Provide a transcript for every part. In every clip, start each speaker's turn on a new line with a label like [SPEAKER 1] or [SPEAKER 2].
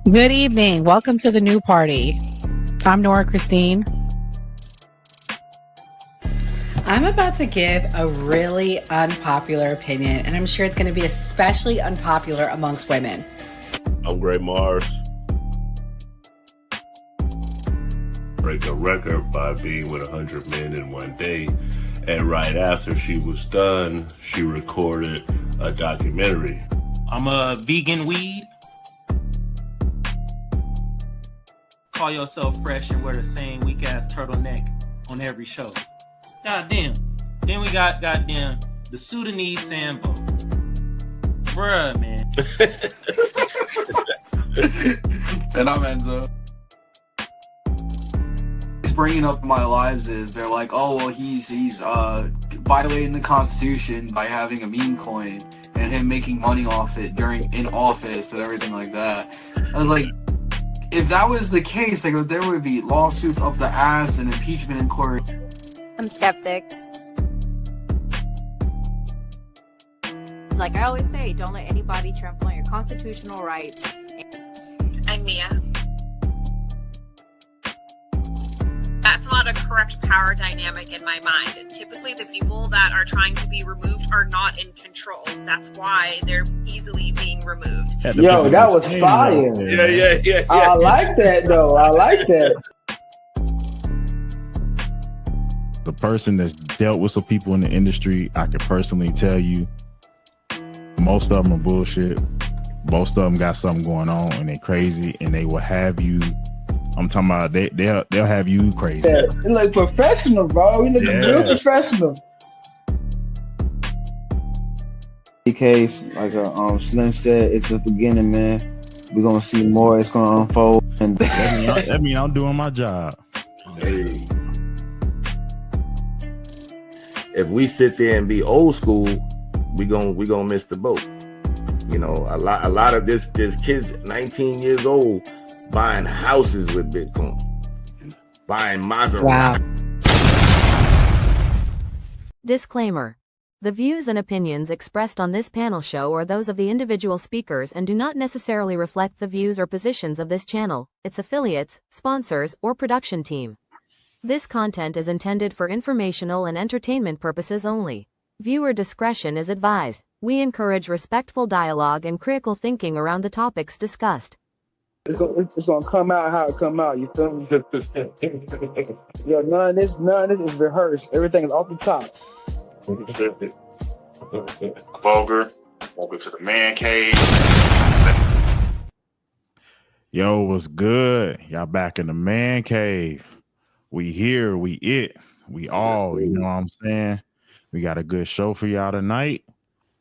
[SPEAKER 1] Good evening. Welcome to the new party. I'm Nora Christine.
[SPEAKER 2] I'm about to give a really unpopular opinion, and I'm sure it's going to be especially unpopular amongst women.
[SPEAKER 3] I'm Gray Mars. Break a record by being with 100 men in one day. And right after she was done, she recorded a documentary.
[SPEAKER 4] I'm a vegan weed. Call yourself fresh and wear the same weak ass turtleneck on every show. Goddamn. Then we got goddamn the Sudanese Sambo. Bruh, man.
[SPEAKER 5] And I'm Enzo. Bringing up in my lives is they're like, oh well, he's violating the Constitution by having a meme coin and him making money off it in office and everything like that. I was like, if that was the case, like there would be lawsuits up the ass and impeachment in court.
[SPEAKER 6] I'm skeptic. Like I always say, don't let anybody trample on your constitutional rights.
[SPEAKER 7] I'm Mia. That's not a correct power dynamic in my mind. Typically, the people that are trying to be removed are not in control. That's why they're easily being removed.
[SPEAKER 8] Yo, that was fire.
[SPEAKER 3] Yeah.
[SPEAKER 8] I like that, though. I like that.
[SPEAKER 9] The person that's dealt with some people in the industry, I can personally tell you, most of them are bullshit. Most of them got something going on and they're crazy, and they will have you. I'm talking about they'll have you crazy.
[SPEAKER 8] Yeah, you look professional, bro. You look real professional. Case, like Slim said, it's the beginning, man. We're gonna see more. It's gonna unfold, and
[SPEAKER 9] that mean I'm doing my job.
[SPEAKER 10] Hey. If we sit there and be old school, we gonna miss the boat. You know, a lot of this kids 19 years old buying houses with Bitcoin, buying Maserati.
[SPEAKER 1] Wow.
[SPEAKER 11] Disclaimer. The views and opinions expressed on this panel show are those of the individual speakers and do not necessarily reflect the views or positions of this channel, its affiliates, sponsors, or production team. This content is intended for informational and entertainment purposes only. Viewer discretion is advised. We encourage respectful dialogue and critical thinking around the topics discussed.
[SPEAKER 8] it's gonna come out how it come out. You feel me? Yo, none of this is rehearsed. Everything is off the top.
[SPEAKER 12] Vulgar. Welcome to the man cave.
[SPEAKER 9] Yo, what's good? Y'all back in the man cave. We here, we it, we all, you know what I'm saying? We got a good show for y'all tonight.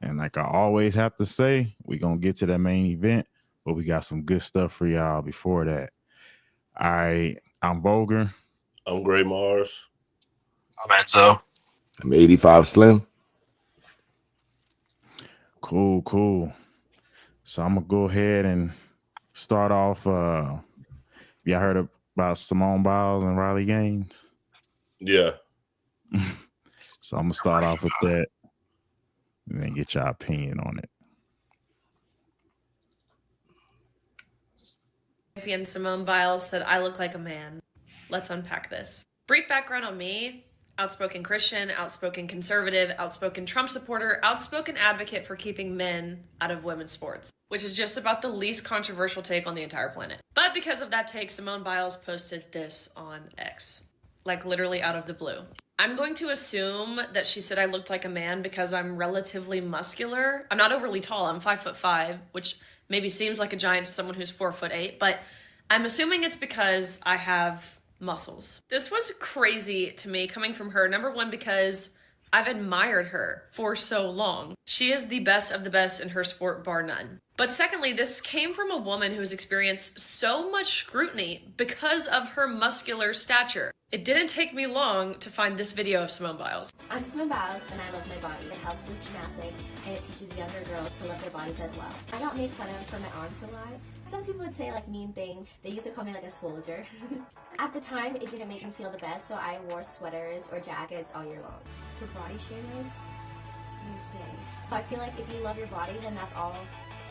[SPEAKER 9] And like I always have to say, we gonna get to that main event, but we got some good stuff for y'all before that. All right, I'm Boger.
[SPEAKER 3] I'm Gray Mars.
[SPEAKER 5] I'm Enzo.
[SPEAKER 10] I'm 85 Slim.
[SPEAKER 9] Cool. So I'm gonna go ahead and start off. Y'all heard about Simone Biles and Riley Gaines?
[SPEAKER 3] Yeah.
[SPEAKER 9] So I'm gonna start off with that and then get your opinion on it.
[SPEAKER 13] Champion Simone Biles said, "I look like a man." Let's unpack this. Brief background on me. Outspoken Christian, outspoken conservative, outspoken Trump supporter, outspoken advocate for keeping men out of women's sports, which is just about the least controversial take on the entire planet. But because of that take, Simone Biles posted this on X, like literally out of the blue. I'm going to assume that she said I looked like a man because I'm relatively muscular. I'm not overly tall. I'm 5'5", which maybe seems like a giant to someone who's 4'8", but I'm assuming it's because I have muscles. This was crazy to me coming from her. Number one, because I've admired her for so long. She is the best of the best in her sport, bar none. But secondly, this came from a woman who has experienced so much scrutiny because of her muscular stature. It didn't take me long to find this video of Simone Biles.
[SPEAKER 14] I'm Simone Biles and I love my body. It helps with gymnastics and it teaches younger girls to love their bodies as well. I got made fun of for my arms a lot. Some people would say like mean things. They used to call me like a soldier. At the time, it didn't make me feel the best, so I wore sweaters or jackets all year long. For body shamers, let me say, I feel like if you love your body, then that's all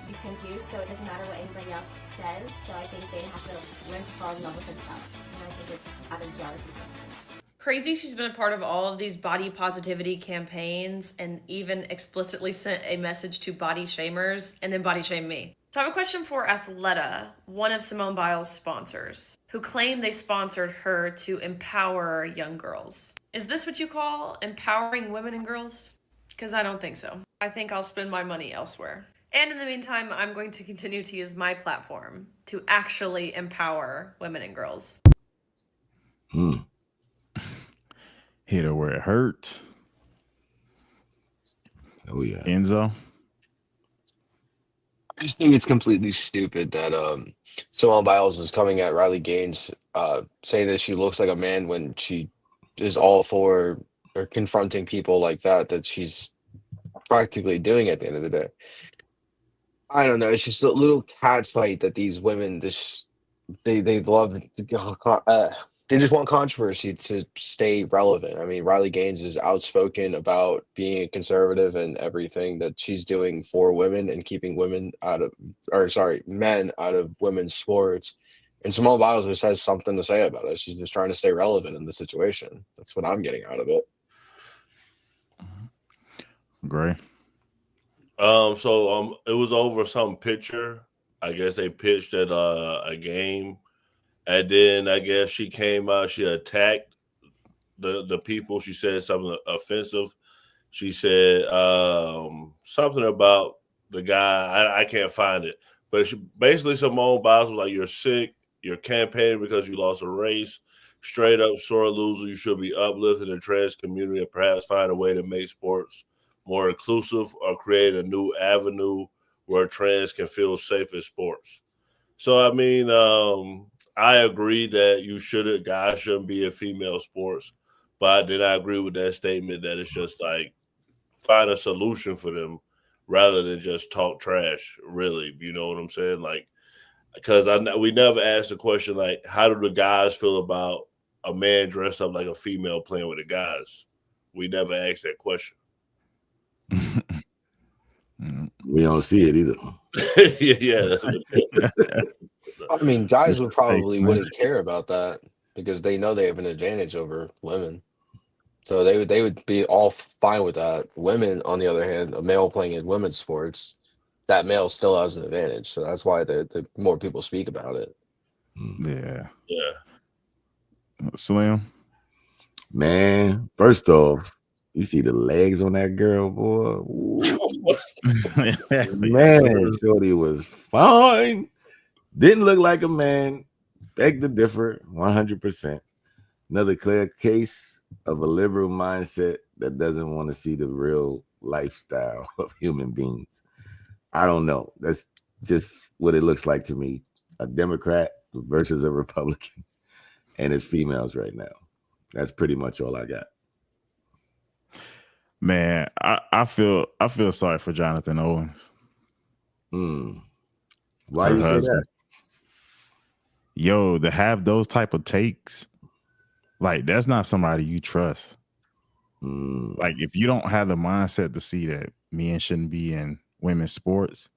[SPEAKER 14] you can do, so it doesn't matter what anybody else says. So I think they have to learn to fall in love with themselves. And I think it's out of jealousy sometimes.
[SPEAKER 13] Crazy she's been a part of all of these body positivity campaigns and even explicitly sent a message to body shamers and then body shame me. So I have a question for Athleta, one of Simone Biles' sponsors, who claimed they sponsored her to empower young girls. Is this what you call empowering women and girls? Because I don't think so. I think I'll spend my money elsewhere. And in the meantime, I'm going to continue to use my platform to actually empower women and girls.
[SPEAKER 9] Hit her where it hurts.
[SPEAKER 15] Oh yeah.
[SPEAKER 9] Enzo.
[SPEAKER 16] I just think it's completely stupid that Simone Biles is coming at Riley Gaines, saying that she looks like a man when she is all for or confronting people like that she's practically doing at the end of the day. I don't know. It's just a little cat fight that these women they love. They just want controversy to stay relevant. I mean, Riley Gaines is outspoken about being a conservative and everything that she's doing for women and keeping men out of women's sports. And Simone Biles just has something to say about it. She's just trying to stay relevant in the situation. That's what I'm getting out of it.
[SPEAKER 9] Gray.
[SPEAKER 3] It was over some picture. I guess they pitched at a game. And then I guess she came out, she attacked the people. She said something offensive. She said something about the guy. I can't find it. But basically Simone Biles was like, you're sick. You're campaigning because you lost a race. Straight up sore loser. You should be uplifting the trans community and perhaps find a way to make sports more inclusive or create a new avenue where trans can feel safe in sports. So, I mean, I agree that guys shouldn't be in female sports, but then I agree with that statement that it's just like find a solution for them rather than just talk trash, really. You know what I'm saying? Like, because we never asked the question, like, how do the guys feel about a man dressed up like a female playing with the guys? We never asked that question.
[SPEAKER 15] We don't see it either.
[SPEAKER 3] Yeah.
[SPEAKER 16] I mean, guys wouldn't care about that because they know they have an advantage over women. So they would be all fine with that. Women, on the other hand, a male playing in women's sports, that male still has an advantage. So that's why the more people speak about it.
[SPEAKER 9] Yeah.
[SPEAKER 3] Yeah.
[SPEAKER 9] Slim.
[SPEAKER 15] Man, first off, you see the legs on that girl, boy. Man, shorty was fine. Didn't look like a man. Beg to differ, 100%. Another clear case of a liberal mindset that doesn't want to see the real lifestyle of human beings. I don't know. That's just what it looks like to me. A Democrat versus a Republican. And it's females right now. That's pretty much all I got.
[SPEAKER 9] Man, I feel sorry for Jonathan Owens.
[SPEAKER 15] Why you say that?
[SPEAKER 9] Yo, to have those type of takes, like that's not somebody you trust. Like if you don't have the mindset to see that men shouldn't be in women's sports,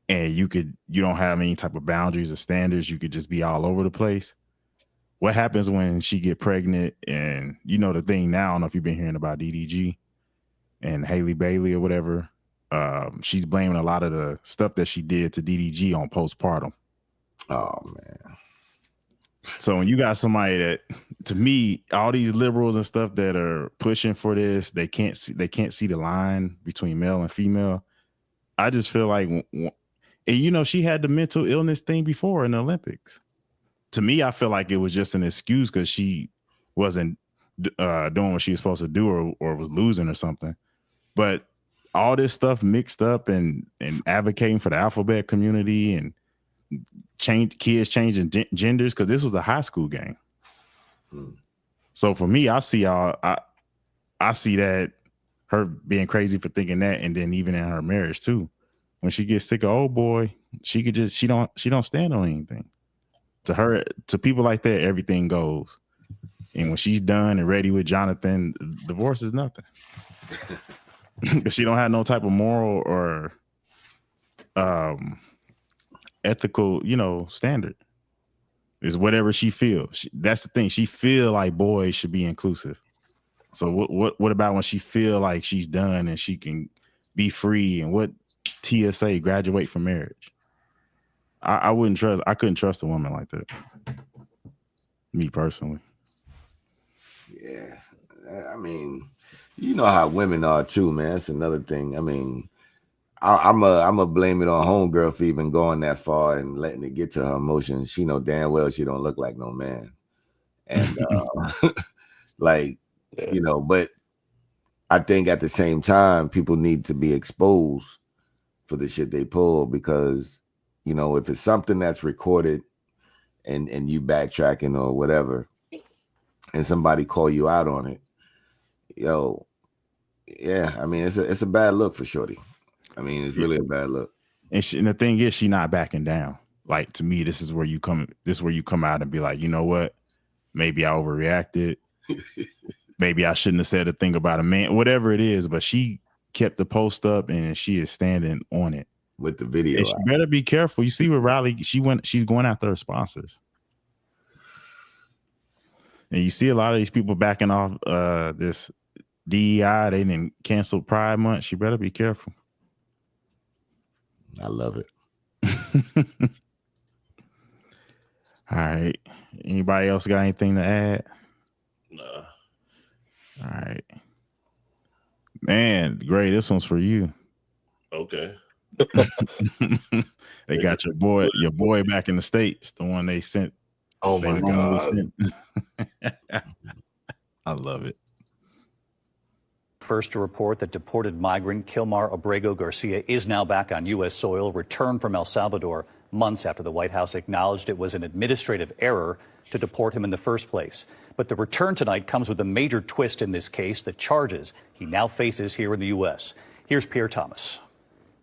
[SPEAKER 9] and you don't have any type of boundaries or standards, you could just be all over the place. What happens when she get pregnant? And you know the thing now, I don't know if you've been hearing about DDG and Haley Bailey or whatever. She's blaming a lot of the stuff that she did to DDG on postpartum.
[SPEAKER 15] Oh man.
[SPEAKER 9] So when you got somebody that, to me, all these liberals and stuff that are pushing for this, they can't see the line between male and female. I just feel like, and you know, she had the mental illness thing before in the Olympics. To me, I feel like it was just an excuse because she wasn't doing what she was supposed to do or was losing or something. But all this stuff mixed up and advocating for the alphabet community and kids changing genders, because this was a high school game. So for me, I see that her being crazy for thinking that, and then even in her marriage too, when she gets sick of old boy, she don't stand on anything. To her, to people like that, everything goes. And when she's done and ready with Jonathan, divorce is nothing. Because she don't have no type of moral or ethical, standard. Is whatever she feels. That's the thing. She feel like boys should be inclusive. So what about when she feel like she's done and she can be free, and what TSA, graduate from marriage? I couldn't trust a woman like that. Me personally.
[SPEAKER 10] Yeah. I mean, you know how women are too, man. That's another thing. I mean, I'm a blame it on homegirl for even going that far and letting it get to her emotions. She know damn well she don't look like no man. And like, but I think at the same time, people need to be exposed for the shit they pull, because, if it's something that's recorded and you backtracking or whatever, and somebody call you out on it, I mean, it's a bad look for shorty. I mean, it's really a bad look.
[SPEAKER 9] And the thing is, she not backing down. Like, to me, this is where you come out and be like, you know what? Maybe I overreacted. Maybe I shouldn't have said a thing about a man, whatever it is. But she kept the post up and she is standing on it
[SPEAKER 10] with the video.
[SPEAKER 9] And she better be careful. You see with Riley, she's going after her sponsors. And you see a lot of these people backing off this DEI. They didn't cancel Pride Month. She better be careful.
[SPEAKER 10] I love it.
[SPEAKER 9] All right. Anybody else got anything to add?
[SPEAKER 3] No.
[SPEAKER 9] All right. Man, Gray, this one's for you.
[SPEAKER 3] Okay.
[SPEAKER 9] They got your boy back in the States, the one they sent.
[SPEAKER 16] Oh my God.
[SPEAKER 9] I love it.
[SPEAKER 17] First to report that deported migrant Kilmar Abrego Garcia is now back on U.S. soil, returned from El Salvador months after the White House acknowledged it was an administrative error to deport him in the first place. But the return tonight comes with a major twist in this case, the charges he now faces here in the U.S. Here's Pierre Thomas.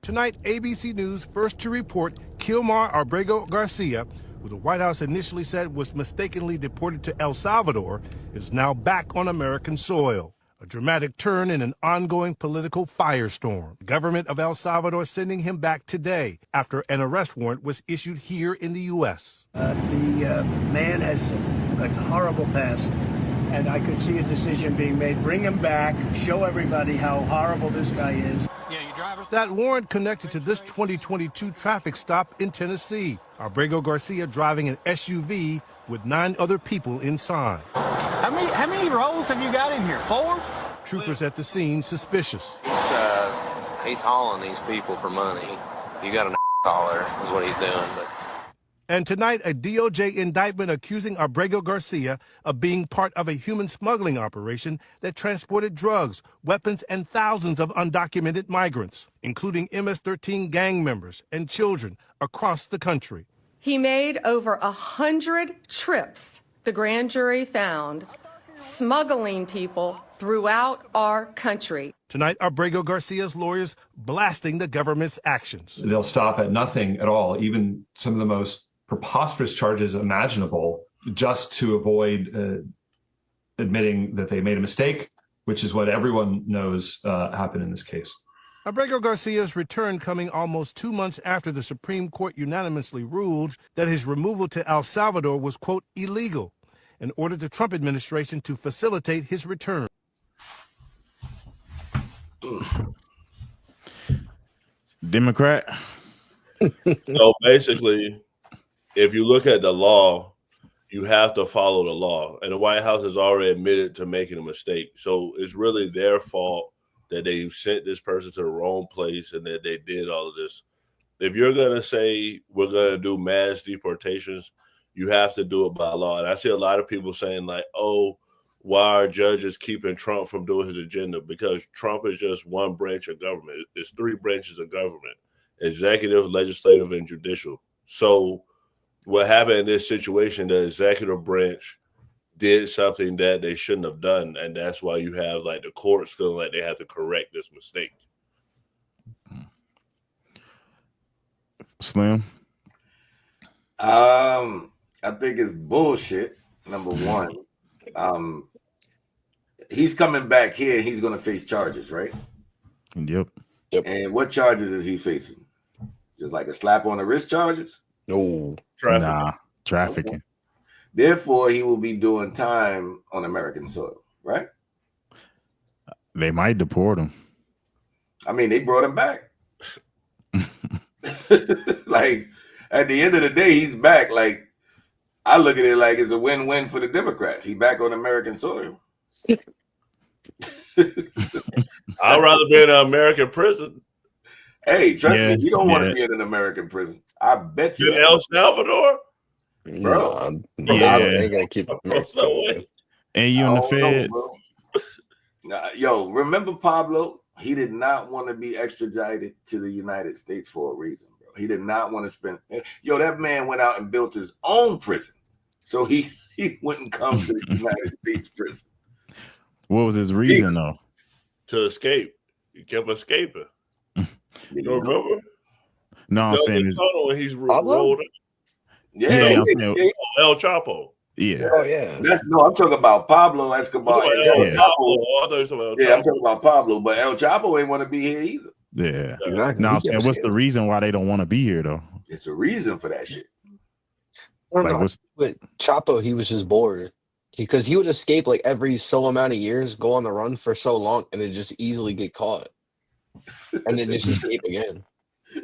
[SPEAKER 18] Tonight, ABC News first to report Kilmar Abrego Garcia, who the White House initially said was mistakenly deported to El Salvador, is now back on American soil. A dramatic turn in an ongoing political firestorm. The government of El Salvador sending him back today after an arrest warrant was issued here in the U.S.
[SPEAKER 19] The man has a horrible past, and I could see a decision being made. Bring him back, show everybody how horrible this guy is.
[SPEAKER 18] That warrant connected to this 2022 traffic stop in Tennessee. Abrego Garcia driving an SUV with 9 other people inside.
[SPEAKER 20] How many rolls have you got in here? 4?
[SPEAKER 18] Troopers at the scene suspicious.
[SPEAKER 21] He's hauling these people for money. You got an collar is what he's doing. But.
[SPEAKER 18] And tonight, a DOJ indictment accusing Abrego Garcia of being part of a human smuggling operation that transported drugs, weapons, and thousands of undocumented migrants, including MS-13 gang members and children across the country.
[SPEAKER 22] He made over 100 trips, the grand jury found, smuggling people throughout our country.
[SPEAKER 18] Tonight, Abrego Garcia's lawyers blasting the government's actions.
[SPEAKER 23] They'll stop at nothing at all, even some of the most preposterous charges imaginable, just to avoid admitting that they made a mistake, which is what everyone knows happened in this case.
[SPEAKER 18] Abrego Garcia's return coming almost 2 months after the Supreme Court unanimously ruled that his removal to El Salvador was, quote, illegal, and ordered the Trump administration to facilitate his return.
[SPEAKER 9] Democrat.
[SPEAKER 3] So basically, if you look at the law, you have to follow the law. And the White House has already admitted to making a mistake. So it's really their fault that they sent this person to the wrong place and that they did all of this. If you're going to say we're going to do mass deportations, you have to do it by law. And I see a lot of people saying like, oh, why are judges keeping Trump from doing his agenda? Because Trump is just one branch of government. It's 3 branches of government: executive, legislative, and judicial. So what happened in this situation, the executive branch did something that they shouldn't have done. And that's why you have like the courts feeling like they have to correct this mistake.
[SPEAKER 9] Slim.
[SPEAKER 10] I think it's bullshit. Number one, he's coming back here. He's going to face charges, right?
[SPEAKER 9] Yep.
[SPEAKER 10] And what charges is he facing?
[SPEAKER 15] just like a slap on the wrist charges.
[SPEAKER 16] No,
[SPEAKER 9] nah, trafficking.
[SPEAKER 15] Therefore, he will be doing time on American soil, right?
[SPEAKER 9] They might deport him.
[SPEAKER 15] I mean, they brought him back. Like, at the end of the day, he's back. Like, I look at it like it's a win-win for the Democrats. He back on American soil.
[SPEAKER 3] I'd rather be in an American prison.
[SPEAKER 15] Hey, trust
[SPEAKER 9] Yeah,
[SPEAKER 15] me, you don't want
[SPEAKER 9] yeah.
[SPEAKER 15] to be in an American prison. I bet you.
[SPEAKER 3] In El Salvador?
[SPEAKER 15] Bro.
[SPEAKER 16] I ain't gonna keep it.
[SPEAKER 9] And you in the
[SPEAKER 15] I don't know,
[SPEAKER 9] Fed.
[SPEAKER 15] bro. Yo, remember Pablo? He did not want to be extradited to the United States for a reason, bro. He did not want to spend. Yo, that man went out and built his own prison, so he wouldn't come to the United States prison.
[SPEAKER 9] What was his reason though?
[SPEAKER 3] To escape. He kept escaping. You don't remember?
[SPEAKER 9] No, I'm saying
[SPEAKER 3] his
[SPEAKER 9] is
[SPEAKER 3] when he's rolled.
[SPEAKER 15] Yeah,
[SPEAKER 9] I'm saying,
[SPEAKER 3] El Chapo.
[SPEAKER 9] yeah.
[SPEAKER 16] Oh yeah.
[SPEAKER 15] No, I'm talking about Pablo Escobar.
[SPEAKER 3] El Chapo.
[SPEAKER 15] Yeah, I'm talking about Pablo, but El Chapo ain't want to be here either.
[SPEAKER 9] Yeah.
[SPEAKER 16] Exactly.
[SPEAKER 9] No,
[SPEAKER 16] He
[SPEAKER 9] I'm saying,
[SPEAKER 16] kept
[SPEAKER 9] what's the reason why they don't want to be here though?
[SPEAKER 15] It's a reason for that shit.
[SPEAKER 9] Like, what's
[SPEAKER 16] But Chapo, he was just bored because he would escape like every so amount of years, go on the run for so long, and then just easily get caught, and then just escape again.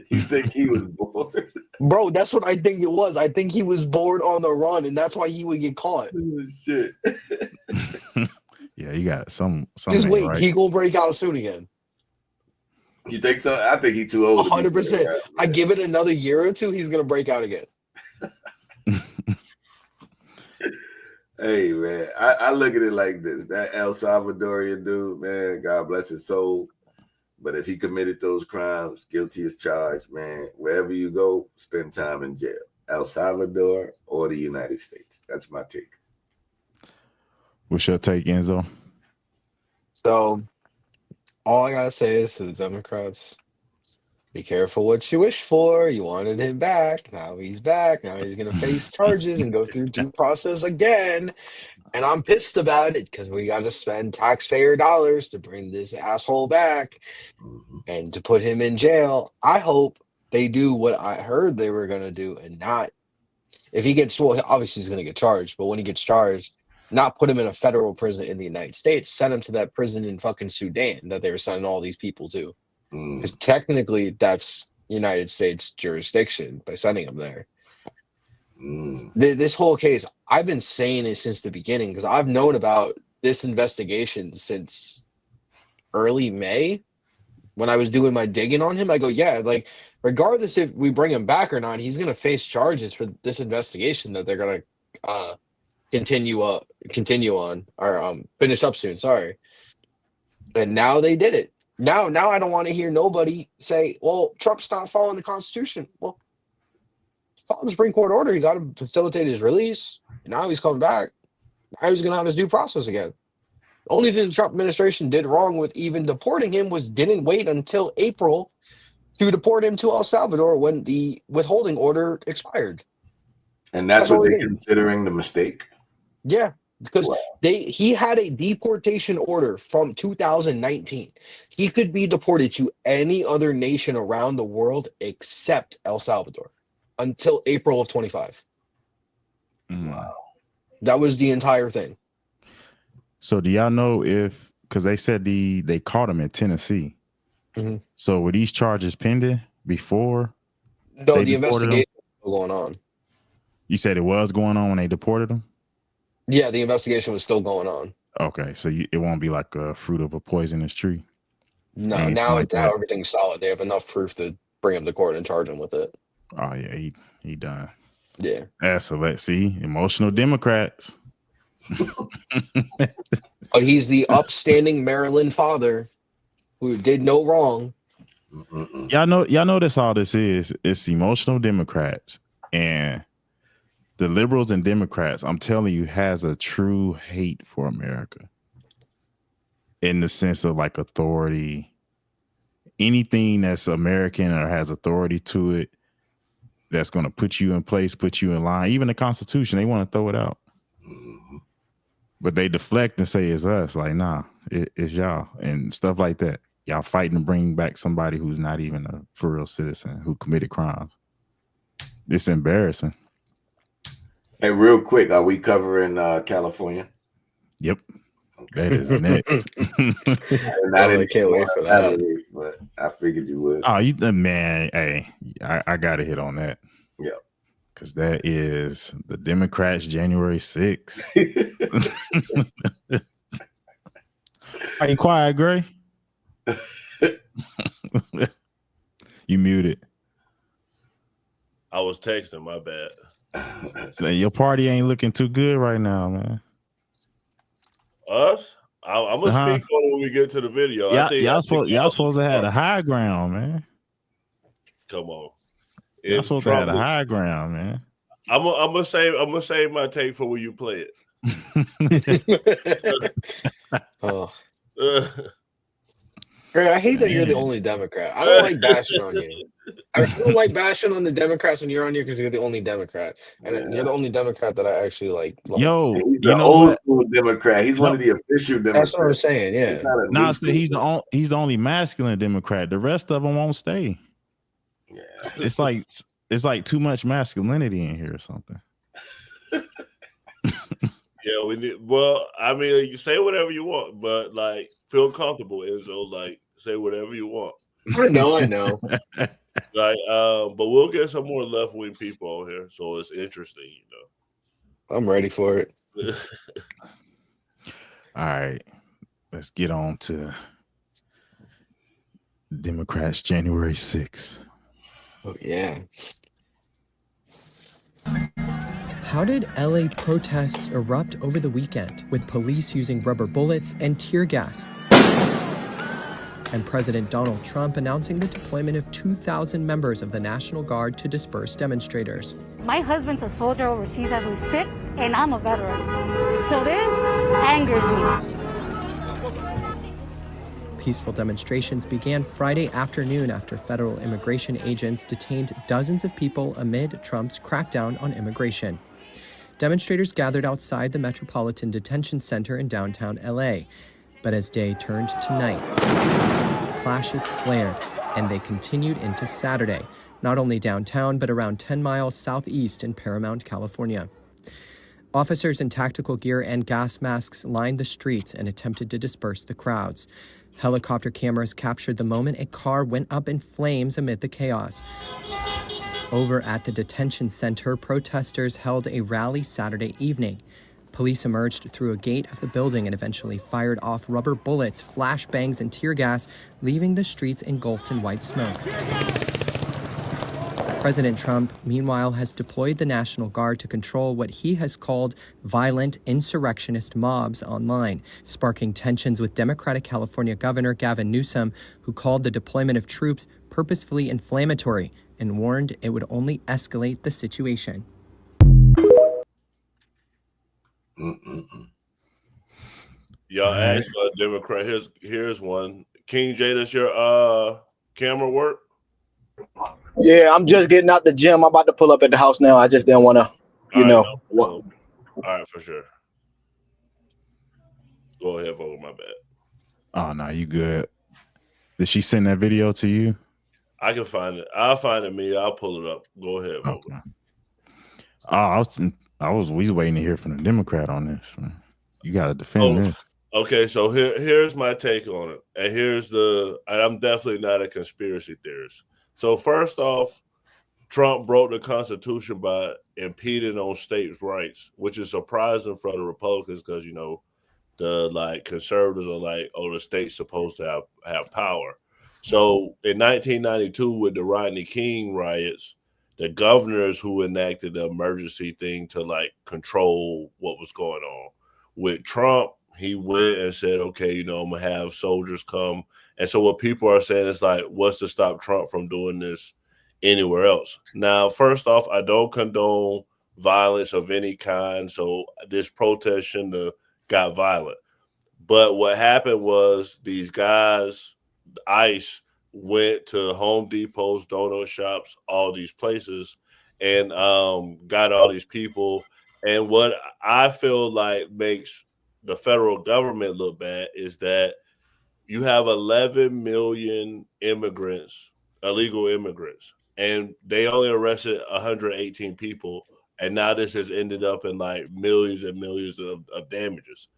[SPEAKER 15] You think he was bored?
[SPEAKER 16] Bro, that's what I think it was. I think he was bored on the run, and that's why he would get caught.
[SPEAKER 15] Shit.
[SPEAKER 9] Yeah, you got some.
[SPEAKER 16] Just wait,
[SPEAKER 9] right?
[SPEAKER 16] he gonna break out soon again.
[SPEAKER 15] You think so? I think he's too old.
[SPEAKER 16] 100%. I give it another year or two, he's gonna break out again.
[SPEAKER 15] Hey man, I look at it like this: that El Salvadorian dude, man, God bless his soul. But if he committed those crimes, guilty as charged, man, wherever you go, spend time in jail. El Salvador or the United States. That's my take.
[SPEAKER 9] What's your take, Enzo?
[SPEAKER 16] So, all I gotta say is to the Democrats, be careful what you wish for. You wanted him back. Now he's back. Now he's gonna face charges and go through due process again. And I'm pissed about it because we gotta spend taxpayer dollars to bring this asshole back and to put him in jail. I hope they do what I heard they were gonna do and not, if he gets, well, obviously he's gonna get charged, but when he gets charged, not put him in a federal prison in the United States, send him to that prison in fucking Sudan that they were sending all these people to. Because technically that's United States jurisdiction by sending him there. This whole case, I've been saying it since the beginning because I've known about this investigation since early May when I was doing my digging on him. I go, yeah, like regardless if we bring him back or not, he's going to face charges for this investigation that they're going to continue on or finish up soon. Sorry. And now they did it. Now I don't want to hear nobody say, well, Trump's not following the Constitution. Well, following the Supreme Court order, he got to facilitate his release. Now he's coming back. Now he's going to have his due process again. The only thing the Trump administration did wrong with even deporting him was didn't wait until April to deport him to El Salvador when the withholding order expired.
[SPEAKER 15] And that's what they're considering the mistake?
[SPEAKER 16] Yeah. Because he had a deportation order from 2019. He could be deported to any other nation around the world except El Salvador until April of 25.
[SPEAKER 15] Wow.
[SPEAKER 16] That was the entire thing.
[SPEAKER 9] So do y'all know if, because they said they caught him in Tennessee. So were these charges pending before?
[SPEAKER 16] No, the investigation was still going on.
[SPEAKER 9] You said it was going on when they deported him?
[SPEAKER 16] Yeah, the investigation was still going on.
[SPEAKER 9] Okay, so it won't be like a fruit of a poisonous tree.
[SPEAKER 16] No, now everything's solid. They have enough proof to bring him to court and charge him with it.
[SPEAKER 9] Oh yeah, he done.
[SPEAKER 16] Yeah.
[SPEAKER 9] So let's see, emotional Democrats.
[SPEAKER 16] But he's the upstanding Maryland father who did no wrong.
[SPEAKER 9] Y'all know that's all this is. It's emotional Democrats and the liberals and Democrats, I'm telling you, has a true hate for America in the sense of like authority. Anything that's American or has authority to it, that's going to put you in place, put you in line. Even the Constitution, they want to throw it out. But they deflect and say it's us. Like, nah, it's y'all and stuff like that. y'all fighting to bring back somebody who's not even a for real citizen who committed crimes. It's embarrassing.
[SPEAKER 15] Hey, real quick, are we covering California?
[SPEAKER 9] Yep. That is next.
[SPEAKER 15] I
[SPEAKER 16] can't wait for that.
[SPEAKER 15] But I figured you would.
[SPEAKER 9] Oh, man, hey, I gotta hit on that.
[SPEAKER 15] Yeah.
[SPEAKER 9] Because that is the Democrats January 6th. Are you quiet, Gray? You muted.
[SPEAKER 3] I was texting, my bad.
[SPEAKER 9] So your party ain't looking too good right now, man.
[SPEAKER 3] Us? I'm gonna speak on it when we get to the video.
[SPEAKER 9] Y'all supposed to have the high ground, man.
[SPEAKER 3] Come on.
[SPEAKER 9] Y'all supposed to have the high ground, man.
[SPEAKER 3] I'm gonna save my take for when you play it.
[SPEAKER 16] Greg, I hate that you're the only Democrat. I don't like bashing on you. I don't like bashing on the Democrats when you're on here because you're the only Democrat, and you're the only Democrat that I actually like.
[SPEAKER 9] Yo,
[SPEAKER 15] he's
[SPEAKER 9] you know
[SPEAKER 15] old
[SPEAKER 9] what?
[SPEAKER 15] school Democrat. He's one of the official Democrats.
[SPEAKER 16] That's what I'm saying. Yeah.
[SPEAKER 9] No, he's the only masculine Democrat. The rest of them won't stay.
[SPEAKER 15] Yeah.
[SPEAKER 9] It's like too much masculinity in here or something.
[SPEAKER 3] Yeah, we need. Well, I mean, you say whatever you want, but like, feel comfortable, Enzo. Like, say whatever you want.
[SPEAKER 16] I know.
[SPEAKER 3] Like, but we'll get some more left wing people on here, so it's interesting, you know.
[SPEAKER 16] I'm ready for it.
[SPEAKER 9] All right, let's get on to Democrats January 6th.
[SPEAKER 16] Oh yeah.
[SPEAKER 2] How did LA protests erupt over the weekend with police using rubber bullets and tear gas? And President Donald Trump announcing the deployment of 2,000 members of the National Guard to disperse demonstrators.
[SPEAKER 4] My husband's a soldier overseas as we speak, and I'm a veteran. So this angers me.
[SPEAKER 2] Peaceful demonstrations began Friday afternoon after federal immigration agents detained dozens of people amid Trump's crackdown on immigration. Demonstrators gathered outside the Metropolitan Detention Center in downtown LA. But as day turned to night, clashes flared, and they continued into Saturday, not only downtown, but around 10 miles southeast in Paramount, California. Officers in tactical gear and gas masks lined the streets and attempted to disperse the crowds. Helicopter cameras captured the moment a car went up in flames amid the chaos. Over at the detention center, protesters held a rally Saturday evening. Police emerged through a gate of the building and eventually fired off rubber bullets, flashbangs, and tear gas, leaving the streets engulfed in white smoke. President Trump, meanwhile, has deployed the National Guard to control what he has called violent insurrectionist mobs online, sparking tensions with Democratic California Governor Gavin Newsom, who called the deployment of troops purposefully inflammatory and warned it would only escalate the situation.
[SPEAKER 3] Y'all asked for a Democrat. Here's one. King J, does your camera work?
[SPEAKER 8] Yeah, I'm just getting out the gym. I'm about to pull up at the house now. I just didn't want to,
[SPEAKER 3] All right, for sure. Go ahead, Vogel, my bad.
[SPEAKER 9] Oh, no, you good. Did she send that video to you?
[SPEAKER 3] I can find it. I'll find it, me. I'll pull it up. Go ahead, Vogel.
[SPEAKER 9] Okay. We was waiting to hear from the Democrat on this. Man. You got to defend this.
[SPEAKER 3] Okay, so here's my take on it. And I'm definitely not a conspiracy theorist. So first off, Trump broke the Constitution by impeding on states' rights, which is surprising for the Republicans because, the conservatives are like, oh, the state's supposed to have power. So in 1992, with the Rodney King riots, the governors who enacted the emergency thing to control what was going on. With Trump, he went and said, okay, I'm gonna have soldiers come. And so what people are saying is what's to stop Trump from doing this anywhere else? Now, first off, I don't condone violence of any kind. So this protest shouldn't have got violent. But what happened was these guys, ICE, went to Home Depots, donut shops, all these places, and got all these people. And what I feel like makes the federal government look bad is that you have 11 million immigrants, illegal immigrants, and they only arrested 118 people. And now this has ended up in like millions and millions of damages.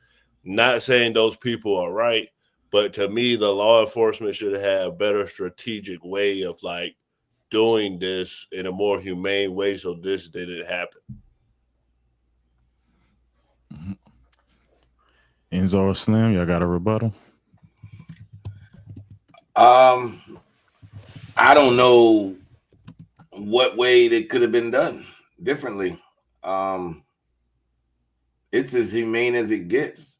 [SPEAKER 3] Not saying those people are right, but to me, the law enforcement should have a better strategic way of like doing this in a more humane way so this didn't happen.
[SPEAKER 9] Enzo or Slim, y'all got a rebuttal?
[SPEAKER 10] I don't know what way it could have been done differently. It's as humane as it gets.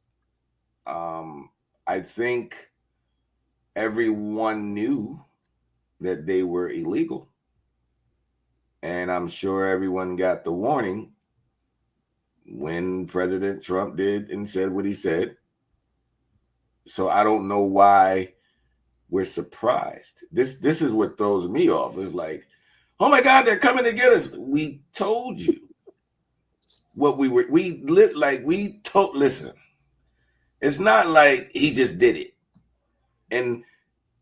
[SPEAKER 10] I think everyone knew that they were illegal. And I'm sure everyone got the warning when President Trump did and said what he said. So I don't know why we're surprised. This is what throws me off. It's like, oh my God, they're coming to get us. We told you what we were. Listen. It's not like he just did it. And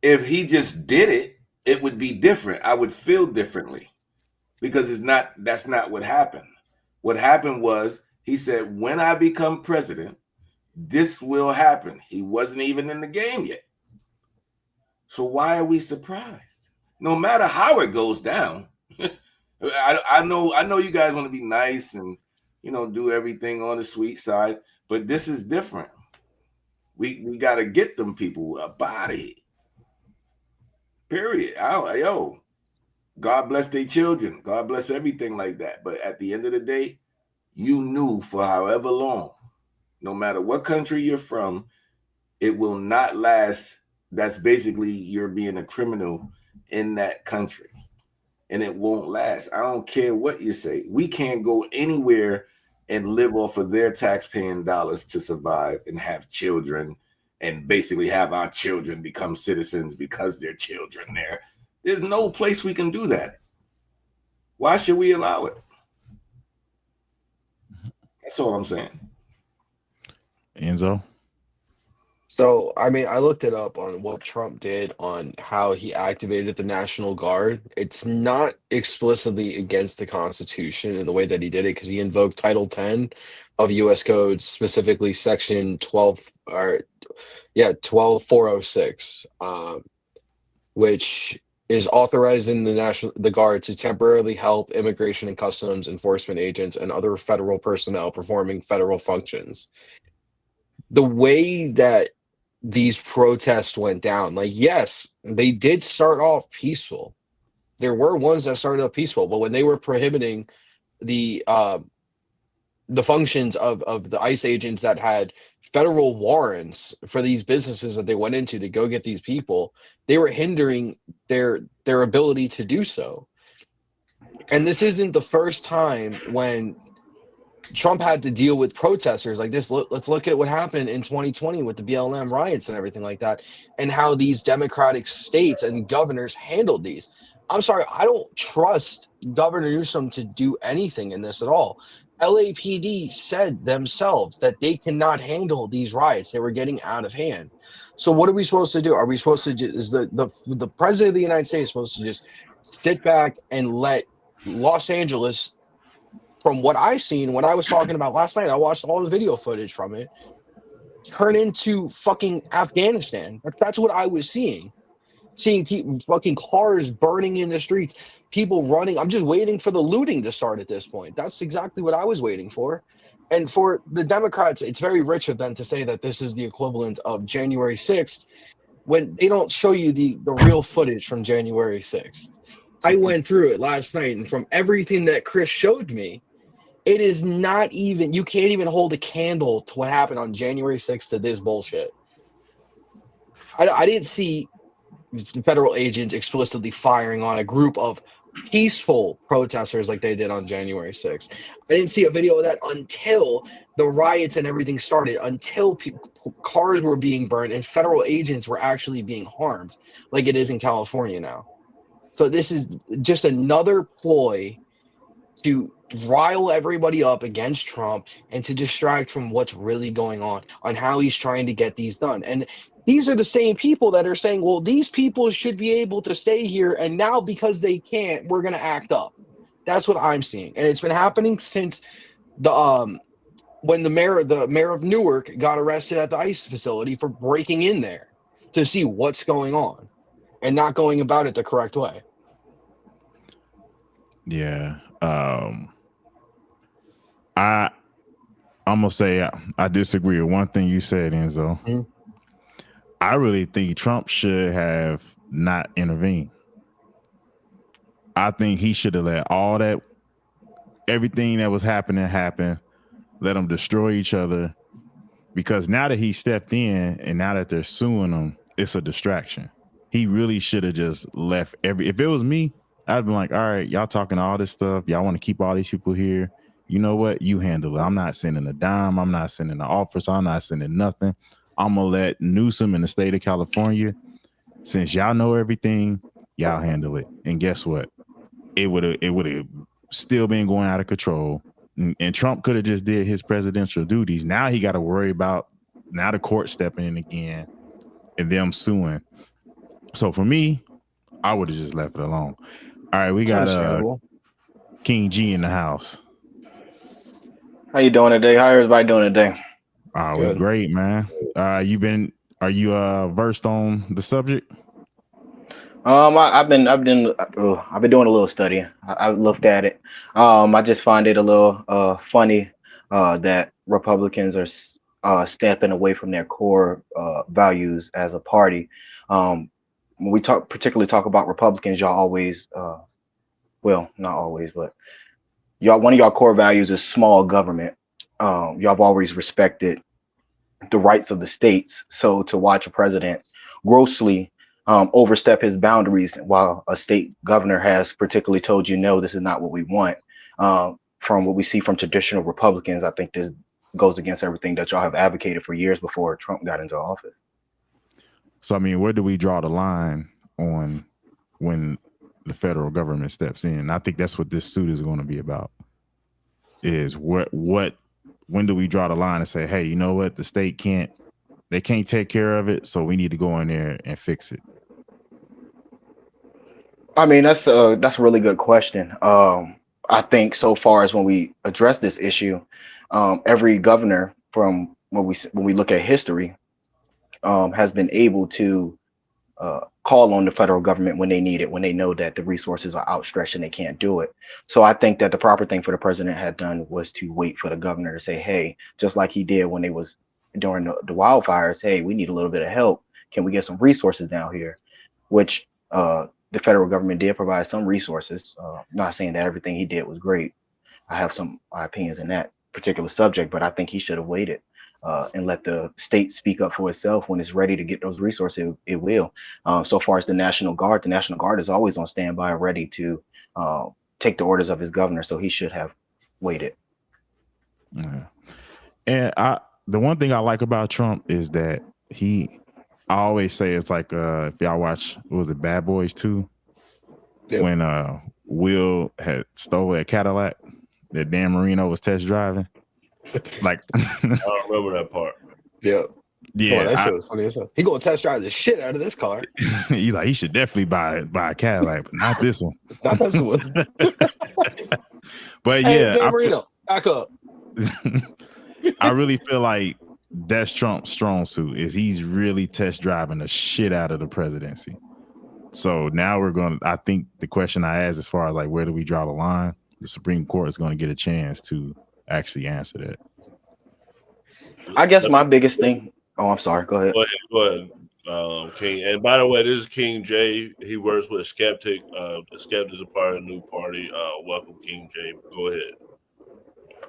[SPEAKER 10] if he just did it, it would be different. I would feel differently because that's not what happened. What happened was he said, when I become president, this will happen. He wasn't even in the game yet. So why are we surprised? No matter how it goes down, I know you guys want to be nice and do everything on the sweet side, but this is different. We got to get them people a body. Period. God bless their children. God bless everything like that. But at the end of the day, you knew for however long, no matter what country you're from, it will not last. That's basically you're being a criminal in that country. And it won't last. I don't care what you say. We can't go anywhere and live off of their taxpaying dollars to survive and have children and basically have our children become citizens because they're children there. There's no place we can do that. Why should we allow it? That's all I'm saying.
[SPEAKER 9] Enzo?
[SPEAKER 16] So, I mean, I looked it up on what Trump did on how he activated the National Guard. It's not explicitly against the Constitution in the way that he did it because he invoked Title 10 of U.S. Code, specifically Section 12406, which is authorizing the Guard to temporarily help immigration and customs enforcement agents and other federal personnel performing federal functions. The way that these protests went down, like, yes, they did start off peaceful. There were ones that started off peaceful, but when they were prohibiting the functions of the ICE agents that had federal warrants for these businesses that they went into to go get these people, they were hindering their ability to do so. And this isn't the first time when Trump had to deal with protesters like this. Let's look at what happened in 2020 with the BLM riots and everything like that, and how these Democratic states and governors handled these. I'm sorry, I don't trust Governor Newsom to do anything in this at all. LAPD said themselves that they cannot handle these riots. They were getting out of hand. So what are we supposed to do? Are we supposed to is the president of the United States supposed to just sit back and let Los Angeles, from what I've seen, what I was talking about last night, I watched all the video footage from it, turn into fucking Afghanistan? That's what I was seeing. Seeing people, fucking cars burning in the streets, people running. I'm just waiting for the looting to start at this point. That's exactly what I was waiting for. And for the Democrats, it's very rich of them to say that this is the equivalent of January 6th when they don't show you the real footage from January 6th. I went through it last night, and from everything that Chris showed me, it is not even, you can't even hold a candle to what happened on January 6th to this bullshit. I didn't see federal agents explicitly firing on a group of peaceful protesters like they did on January 6th. I didn't see a video of that until the riots and everything started, until cars were being burned and federal agents were actually being harmed like it is in California now. So this is just another ploy to rile everybody up against Trump and to distract from what's really going on how he's trying to get these done. And these are the same people that are saying, well, these people should be able to stay here, and now because they can't, we're going to act up. That's what I'm seeing. And it's been happening since the when the mayor of Newark got arrested at the ICE facility for breaking in there to see what's going on and not going about it the correct way.
[SPEAKER 9] Yeah. I'm gonna say I disagree with one thing you said, Enzo.
[SPEAKER 16] Mm-hmm.
[SPEAKER 9] I really think Trump should have not intervened. I think he should have let everything that was happening happen, let them destroy each other, because now that he stepped in and now that they're suing him, it's a distraction. He really should have just left if it was me, I'd be like, all right, y'all talking all this stuff. Y'all want to keep all these people here. You know what? You handle it. I'm not sending a dime. I'm not sending an officer. I'm not sending nothing. I'm going to let Newsom in the state of California, since y'all know everything, y'all handle it. And guess what? It would have still been going out of control. And Trump could have just did his presidential duties. Now he got to worry about now the court stepping in again and them suing. So for me, I would have just left it alone. All right, we got King G in the house.
[SPEAKER 1] How you doing today? How everybody doing today?
[SPEAKER 9] We're great, man. Are you versed on the subject?
[SPEAKER 1] I've been doing a little study. I looked at it. I just find it a little funny that Republicans are stepping away from their core values as a party. When we particularly talk about Republicans, y'all always, well, not always, but one of y'all core values is small government. Y'all have always respected the rights of the states. So to watch a president grossly overstep his boundaries while a state governor has particularly told you, no, this is not what we want. From what we see from traditional Republicans, I think this goes against everything that y'all have advocated for years before Trump got into office.
[SPEAKER 9] So, I mean, where do we draw the line on when the federal government steps in? I think that's what this suit is going to be about. Is when do we draw the line and say, hey, you know what? The state can't take care of it, so we need to go in there and fix it.
[SPEAKER 1] I mean, that's a really good question. I think so far as when we address this issue, every governor from when we look at history has been able to call on the federal government when they need it, when they know that the resources are outstretched and they can't do it. So I think that the proper thing for the president had done was to wait for the governor to say, hey, just like he did when they was during the wildfires, hey, we need a little bit of help. Can we get some resources down here? Which the federal government did provide some resources. Not saying that everything he did was great. I have my opinions in that particular subject, but I think he should have waited and let the state speak up for itself. When it's ready to get those resources, it will. So far as the National Guard is always on standby, ready to take the orders of his governor. So he should have waited.
[SPEAKER 9] Yeah. And the one thing I like about Trump is that I always say it's like if y'all watch, what was it, Bad Boys 2? Yep. When Will had stole that Cadillac that Dan Marino was test driving. Like
[SPEAKER 3] I don't remember that part.
[SPEAKER 16] Yeah.
[SPEAKER 9] Yeah.
[SPEAKER 16] That shit was funny as hell. He gonna test drive the shit out of this car.
[SPEAKER 9] He's like, he should definitely buy a Cadillac, but not this one.
[SPEAKER 16] Not this one.
[SPEAKER 9] But
[SPEAKER 16] hey,
[SPEAKER 9] yeah,
[SPEAKER 16] Dan Marino, back up.
[SPEAKER 9] I really feel like that's Trump's strong suit, is he's really test driving the shit out of the presidency. So now I think the question I asked as far as like, where do we draw the line? The Supreme Court is going to get a chance to actually answer that.
[SPEAKER 1] I guess my biggest thing. Oh, I'm sorry. Go ahead.
[SPEAKER 3] Go ahead, King. And by the way, this is King J. He works with Skeptic. The Skeptic is a part of the new party. Welcome, King J. Go ahead.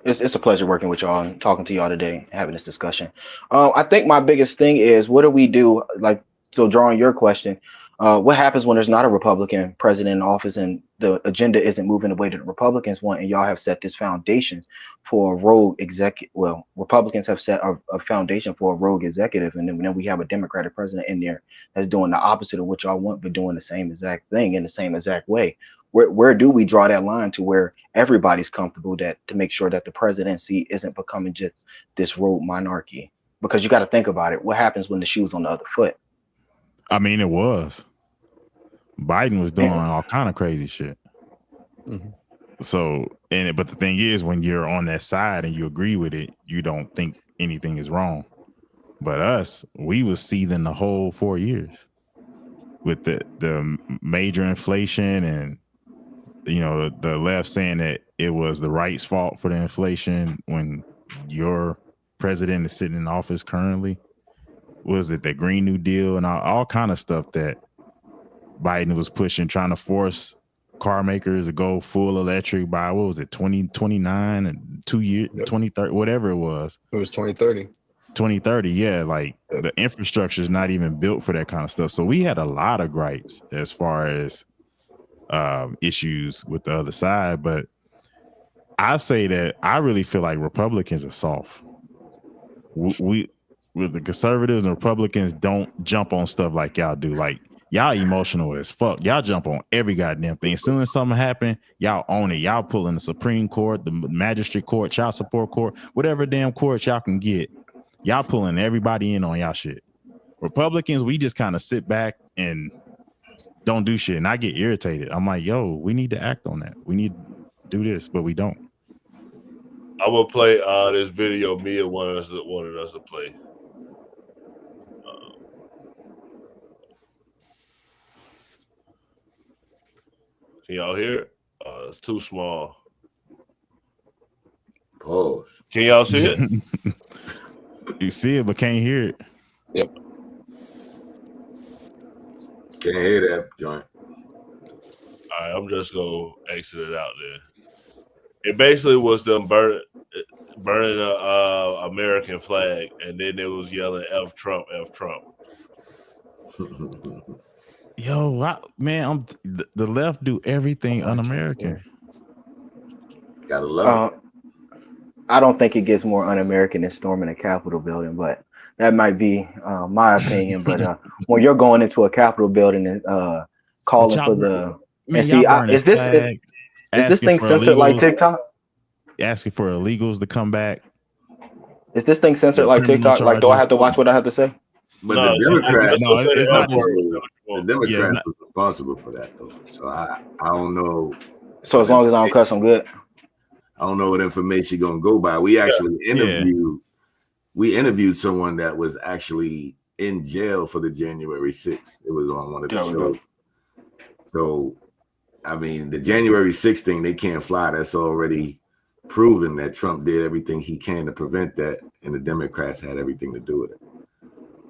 [SPEAKER 1] It's a pleasure working with y'all and talking to y'all today, having this discussion. I think my biggest thing is, what do we do? Like, so drawing your question, what happens when there's not a Republican president in office and the agenda isn't moving the way that the Republicans want, and y'all have set this foundation for a rogue executive? Well, Republicans have set a foundation for a rogue executive, and then we have a Democratic president in there that's doing the opposite of what y'all want, but doing the same exact thing in the same exact way. Where do we draw that line to where everybody's comfortable, that to make sure that the presidency isn't becoming just this rogue monarchy? Because you got to think about it. What happens when the shoe's on the other foot?
[SPEAKER 9] I mean, it was. Biden was doing all kind of crazy shit.
[SPEAKER 16] Mm-hmm.
[SPEAKER 9] So, but the thing is, when you're on that side and you agree with it, you don't think anything is wrong. But us, we was seething the whole 4 years with the major inflation, and the left saying that it was the right's fault for the inflation when your president is sitting in office currently. Was it the Green New Deal and all kind of stuff that Biden was pushing, trying to force car makers to go full electric by, what was it, 2029 and 2 years, 2030, whatever it was.
[SPEAKER 16] It was 2030.
[SPEAKER 9] 2030, yeah. Like the infrastructure is not even built for that kind of stuff. So we had a lot of gripes as far as issues with the other side. But I say that I really feel like Republicans are soft. We with the conservatives and Republicans don't jump on stuff like y'all do. Like, y'all emotional as fuck. Y'all jump on every goddamn thing. As soon as something happen, y'all own it. Y'all pull in the Supreme Court, the Magistrate Court, Child Support Court, whatever damn court y'all can get. Y'all pulling everybody in on y'all shit. Republicans, we just kind of sit back and don't do shit. And I get irritated. I'm like, yo, we need to act on that. We need to do this, but we don't.
[SPEAKER 3] I'm gonna play this video Mia wanted us to play. Can y'all hear it? It's too small.
[SPEAKER 15] Pause.
[SPEAKER 3] Can y'all see it?
[SPEAKER 9] You see it, but can't hear it.
[SPEAKER 16] Yep.
[SPEAKER 15] Can't hear that joint.
[SPEAKER 3] All right, I'm just gonna exit it out there. It basically was them burning a American flag, and then it was yelling "F Trump, F Trump."
[SPEAKER 9] Yo, the left do everything un-American.
[SPEAKER 15] Gotta love it.
[SPEAKER 1] I don't think it gets more un-American than storming a Capitol building, but that might be my opinion. But when you're going into a Capitol building and calling for the is this thing censored like TikTok?
[SPEAKER 9] Asking for illegals to come back.
[SPEAKER 1] Is this thing censored like TikTok? Like, do I have to watch what I have to say?
[SPEAKER 15] But the Democrats,
[SPEAKER 9] it's not.
[SPEAKER 15] The Democrats was responsible for that, though. So I don't know.
[SPEAKER 1] So as long as I don't cuss, I'm good.
[SPEAKER 15] I don't know what information you're gonna go by. We actually interviewed someone that was actually in jail for the January 6th. It was on one of the shows. So, I mean, the January 6th thing, they can't fly. That's already proven that Trump did everything he can to prevent that, and the Democrats had everything to do with it.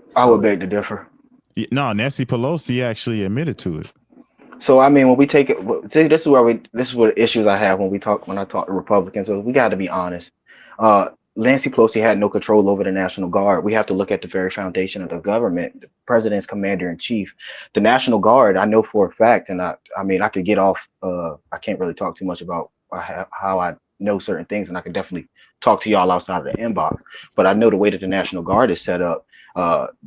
[SPEAKER 15] So,
[SPEAKER 1] I would beg to differ.
[SPEAKER 9] No, Nancy Pelosi actually admitted to it.
[SPEAKER 1] So I mean, when we take it, see, this is what issues I have when I talk to Republicans. So we got to be honest. Nancy Pelosi had no control over the National Guard. We have to look at the very foundation of the government, the president's commander in chief. The National Guard, I know for a fact, and I mean, I could get off. I can't really talk too much about how I know certain things, and I can definitely talk to y'all outside of the inbox. But I know the way that the National Guard is set up.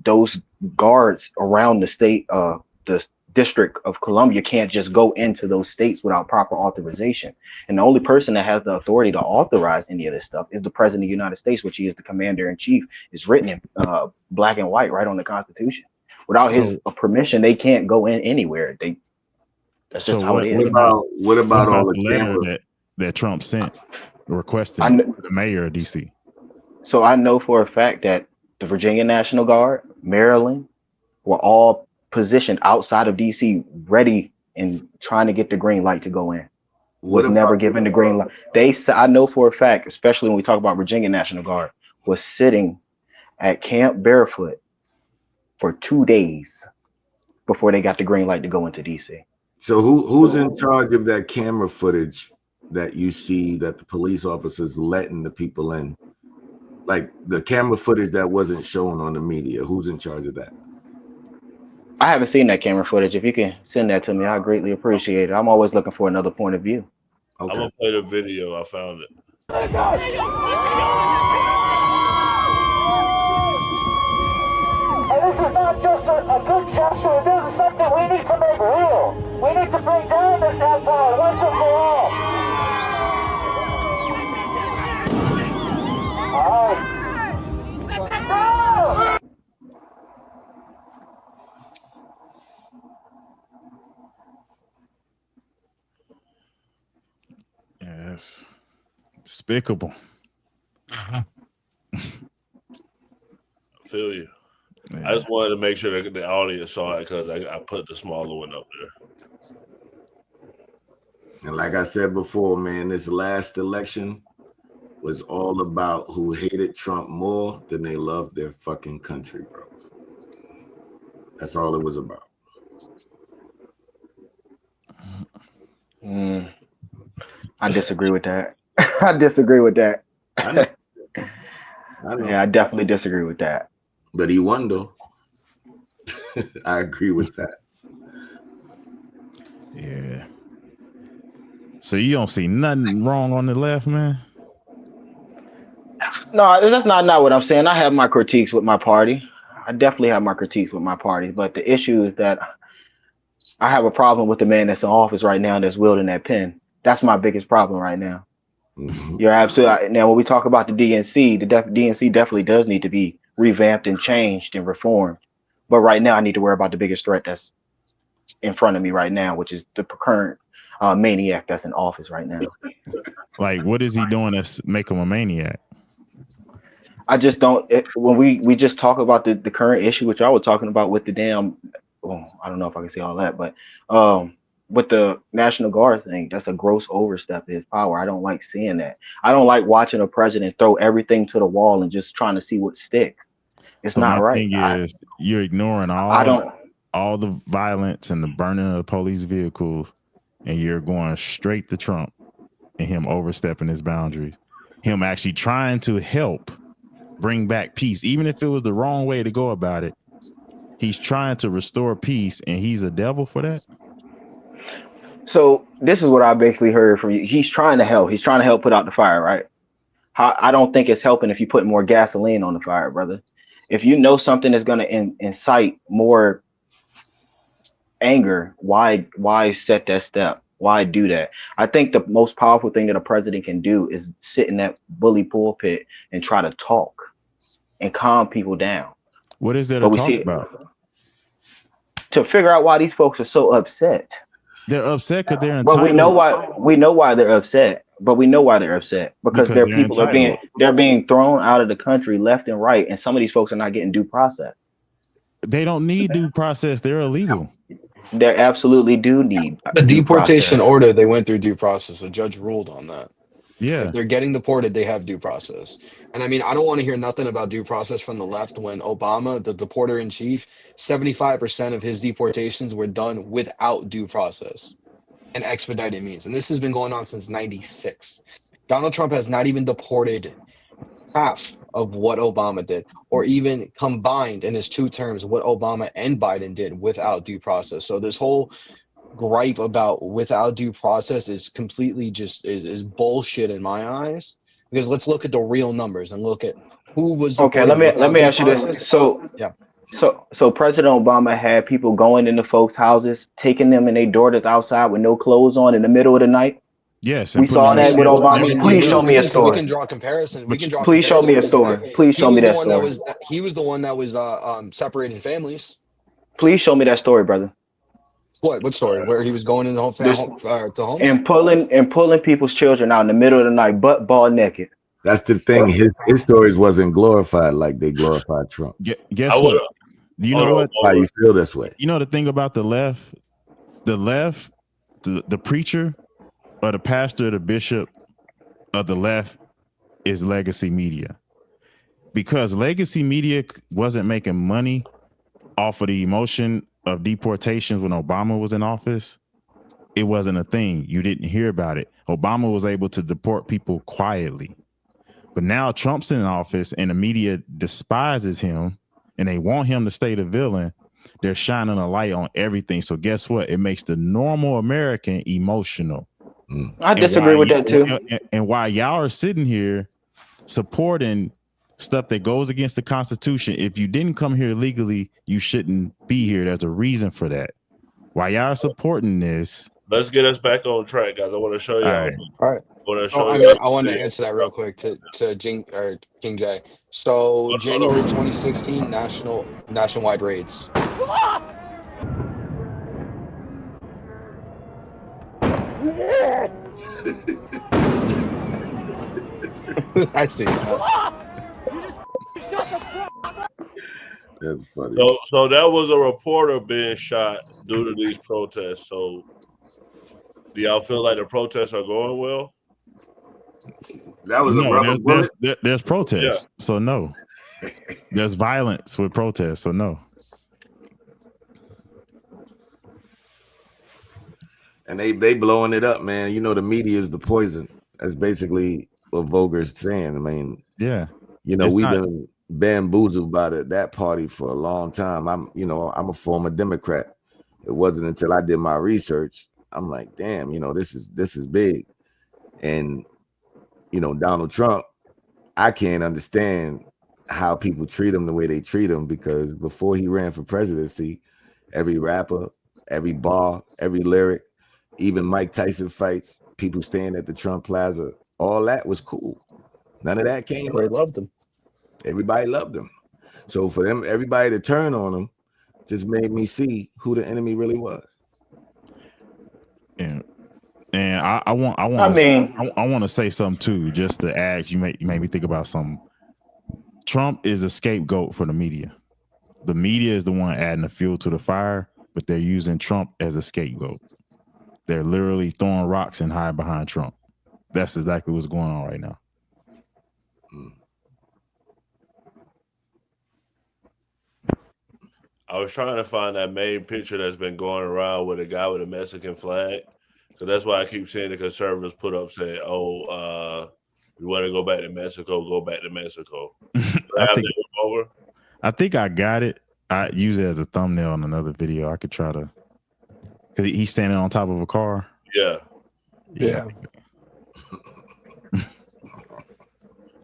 [SPEAKER 1] Those guards around the state, the District of Columbia can't just go into those states without proper authorization. And the only person that has the authority to authorize any of this stuff is the President of the United States, which he is the commander in chief. It's written in black and white right on the Constitution. Without his permission, they can't go in anywhere. That's just how it is.
[SPEAKER 15] What about all the
[SPEAKER 9] letter that Trump sent requesting to the mayor of DC?
[SPEAKER 1] So I know for a fact that the Virginia National Guard, Maryland, were all positioned outside of DC, ready and trying to get the green light to go in. Was never given the green light. I know for a fact, especially when we talk about Virginia National Guard, was sitting at Camp Barefoot for 2 days before they got the green light to go into DC.
[SPEAKER 15] So who's in charge of that camera footage that you see that the police officers letting the people in? Like the camera footage that wasn't shown on the media, who's in charge of that?
[SPEAKER 1] I haven't seen that camera footage. If you can send that to me, I greatly appreciate it. I'm always looking for another point of view.
[SPEAKER 3] Okay. I'm gonna play the video. I found it.
[SPEAKER 6] And this is not just a good gesture. This is something we need to make real. We need to bring down this empire once and for all. All right.
[SPEAKER 9] That's despicable.
[SPEAKER 3] I feel you.
[SPEAKER 9] Yeah.
[SPEAKER 3] I just wanted to make sure that the audience saw it because I put the smaller one up there.
[SPEAKER 15] And like I said before, man, this last election was all about who hated Trump more than they loved their fucking country, bro. That's all it was about.
[SPEAKER 1] I disagree with that. I disagree with that.
[SPEAKER 15] I know.
[SPEAKER 1] Yeah, I definitely disagree with that.
[SPEAKER 15] But he won, though. I agree with that.
[SPEAKER 9] Yeah. So you don't see nothing wrong on the left, man?
[SPEAKER 1] No, that's not what I'm saying. I have my critiques with my party. I definitely have my critiques with my party. But the issue is that I have a problem with the man that's in office right now that's wielding that pen. That's my biggest problem right now. You're absolutely now. When we talk about the DNC, the DNC definitely does need to be revamped and changed and reformed. But right now, I need to worry about the biggest threat that's in front of me right now, which is the current maniac that's in office right now.
[SPEAKER 9] Like, what is he doing to make him a maniac?
[SPEAKER 1] I just don't. When we just talk about the current issue, which I was talking about with the damn. Well, I don't know if I can say all that, but with the National Guard thing, that's a gross overstep of his power. I don't like seeing that. I don't like watching a president throw everything to the wall and just trying to see what sticks. It's
[SPEAKER 9] So
[SPEAKER 1] not
[SPEAKER 9] my
[SPEAKER 1] right.
[SPEAKER 9] thing is, you're ignoring all the violence and the burning of the police vehicles, and you're going straight to Trump and him overstepping his boundaries. Him actually trying to help bring back peace, even if it was the wrong way to go about it. He's trying to restore peace, and he's a devil for that.
[SPEAKER 1] So this is what I basically heard from you. He's trying to help. He's trying to help put out the fire, right? I don't think it's helping if you put more gasoline on the fire, brother. If you know something is going to incite more anger, why set that step? Why do that? I think the most powerful thing that a president can do is sit in that bully pulpit and try to talk and calm people down.
[SPEAKER 9] What is there to talk about?
[SPEAKER 1] To figure out why these folks are so upset.
[SPEAKER 9] They're upset because they're entitled.
[SPEAKER 1] But we know why they're upset. But we know why they're upset because their people are being thrown out of the country left and right, and some of these folks are not getting due process.
[SPEAKER 9] They don't need due process. They're illegal.
[SPEAKER 1] They absolutely do need
[SPEAKER 16] the deportation order. They went through due process. A judge ruled on that.
[SPEAKER 9] Yeah.
[SPEAKER 16] If they're getting deported, they have due process. And I mean, I don't want to hear nothing about due process from the left when Obama, the deporter in chief, 75% of his deportations were done without due process and expedited means. And this has been going on since 96. Donald Trump has not even deported half of what Obama did, or even combined in his 2 terms what Obama and Biden did without due process. So this whole gripe about without due process is completely just is bullshit in my eyes, because let's look at the real numbers and look at who was
[SPEAKER 1] okay. Let me ask you this. So
[SPEAKER 16] yeah,
[SPEAKER 1] so President Obama had people going into folks' houses, taking them and their daughters outside with no clothes on in the middle of the night.
[SPEAKER 9] Yes,
[SPEAKER 1] we saw that with Obama.
[SPEAKER 16] I mean,
[SPEAKER 1] please show me a story.
[SPEAKER 16] We can draw a comparison.
[SPEAKER 1] Please show me a story. Please show me that story.
[SPEAKER 16] He was the one that was separating families.
[SPEAKER 1] Please show me that story, brother.
[SPEAKER 16] What story? Where he was going in the home to homes
[SPEAKER 1] and pulling people's children out in the middle of the night, butt naked.
[SPEAKER 15] That's the thing. His stories wasn't glorified like they glorified Trump.
[SPEAKER 9] Guess what? You know what?
[SPEAKER 15] Why you feel this way?
[SPEAKER 9] You know the thing about the left, the preacher, or the pastor, or the bishop of the left is legacy media, because legacy media wasn't making money off of the emotion of deportations when Obama was in office. It wasn't a thing. You didn't hear about it. Obama was able to deport people quietly. But now Trump's in office and the media despises him and they want him to stay the villain. They're shining a light on everything. So guess what? It makes the normal American emotional.
[SPEAKER 1] I disagree with that too.
[SPEAKER 9] And while y'all are sitting here supporting stuff that goes against the Constitution, if you didn't come here legally, you shouldn't be here. There's a reason for that. While y'all are supporting this,
[SPEAKER 3] let's get us back on track, guys. I want to show y'all.
[SPEAKER 16] All right. I want to answer that real quick to King J. So January 2016 nationwide raids. I see that.
[SPEAKER 15] That's funny.
[SPEAKER 3] So that was a reporter being shot due to these protests. So do y'all feel like the protests are going well?
[SPEAKER 15] That was a
[SPEAKER 9] No,
[SPEAKER 15] rubber bullet.
[SPEAKER 9] there's protests, so no. There's violence with protests, so no.
[SPEAKER 15] And they blowing it up, man. You know, the media is the poison. That's basically what Vogel's saying. I mean,
[SPEAKER 9] yeah,
[SPEAKER 15] you know,
[SPEAKER 9] It's
[SPEAKER 15] we've
[SPEAKER 9] not-
[SPEAKER 15] been bamboozled by that party for a long time. I'm a former Democrat. It wasn't until I did my research, I'm like, damn, you know, this is big. And you know, Donald Trump, I can't understand how people treat him the way they treat him, because before he ran for presidency, every rapper, every bar, every lyric, even Mike Tyson fights, people staying at the Trump Plaza, all that was cool. None of that came.
[SPEAKER 16] Everybody loved him.
[SPEAKER 15] Everybody loved him. So for them, everybody to turn on him, just made me see who the enemy really was.
[SPEAKER 9] And I want to say something too, just to add. You made me think about something. Trump is a scapegoat for the media. The media is the one adding the fuel to the fire, but they're using Trump as a scapegoat. They're literally throwing rocks and hiding behind Trump. That's exactly what's going on right now.
[SPEAKER 3] I was trying to find that main picture that's been going around with a guy with a Mexican flag. So that's why I keep seeing the conservatives put up saying, we want to go back to Mexico.
[SPEAKER 9] I think I got it. I use it as a thumbnail in another video. I could try to, because he's standing on top of a car.
[SPEAKER 3] Yeah.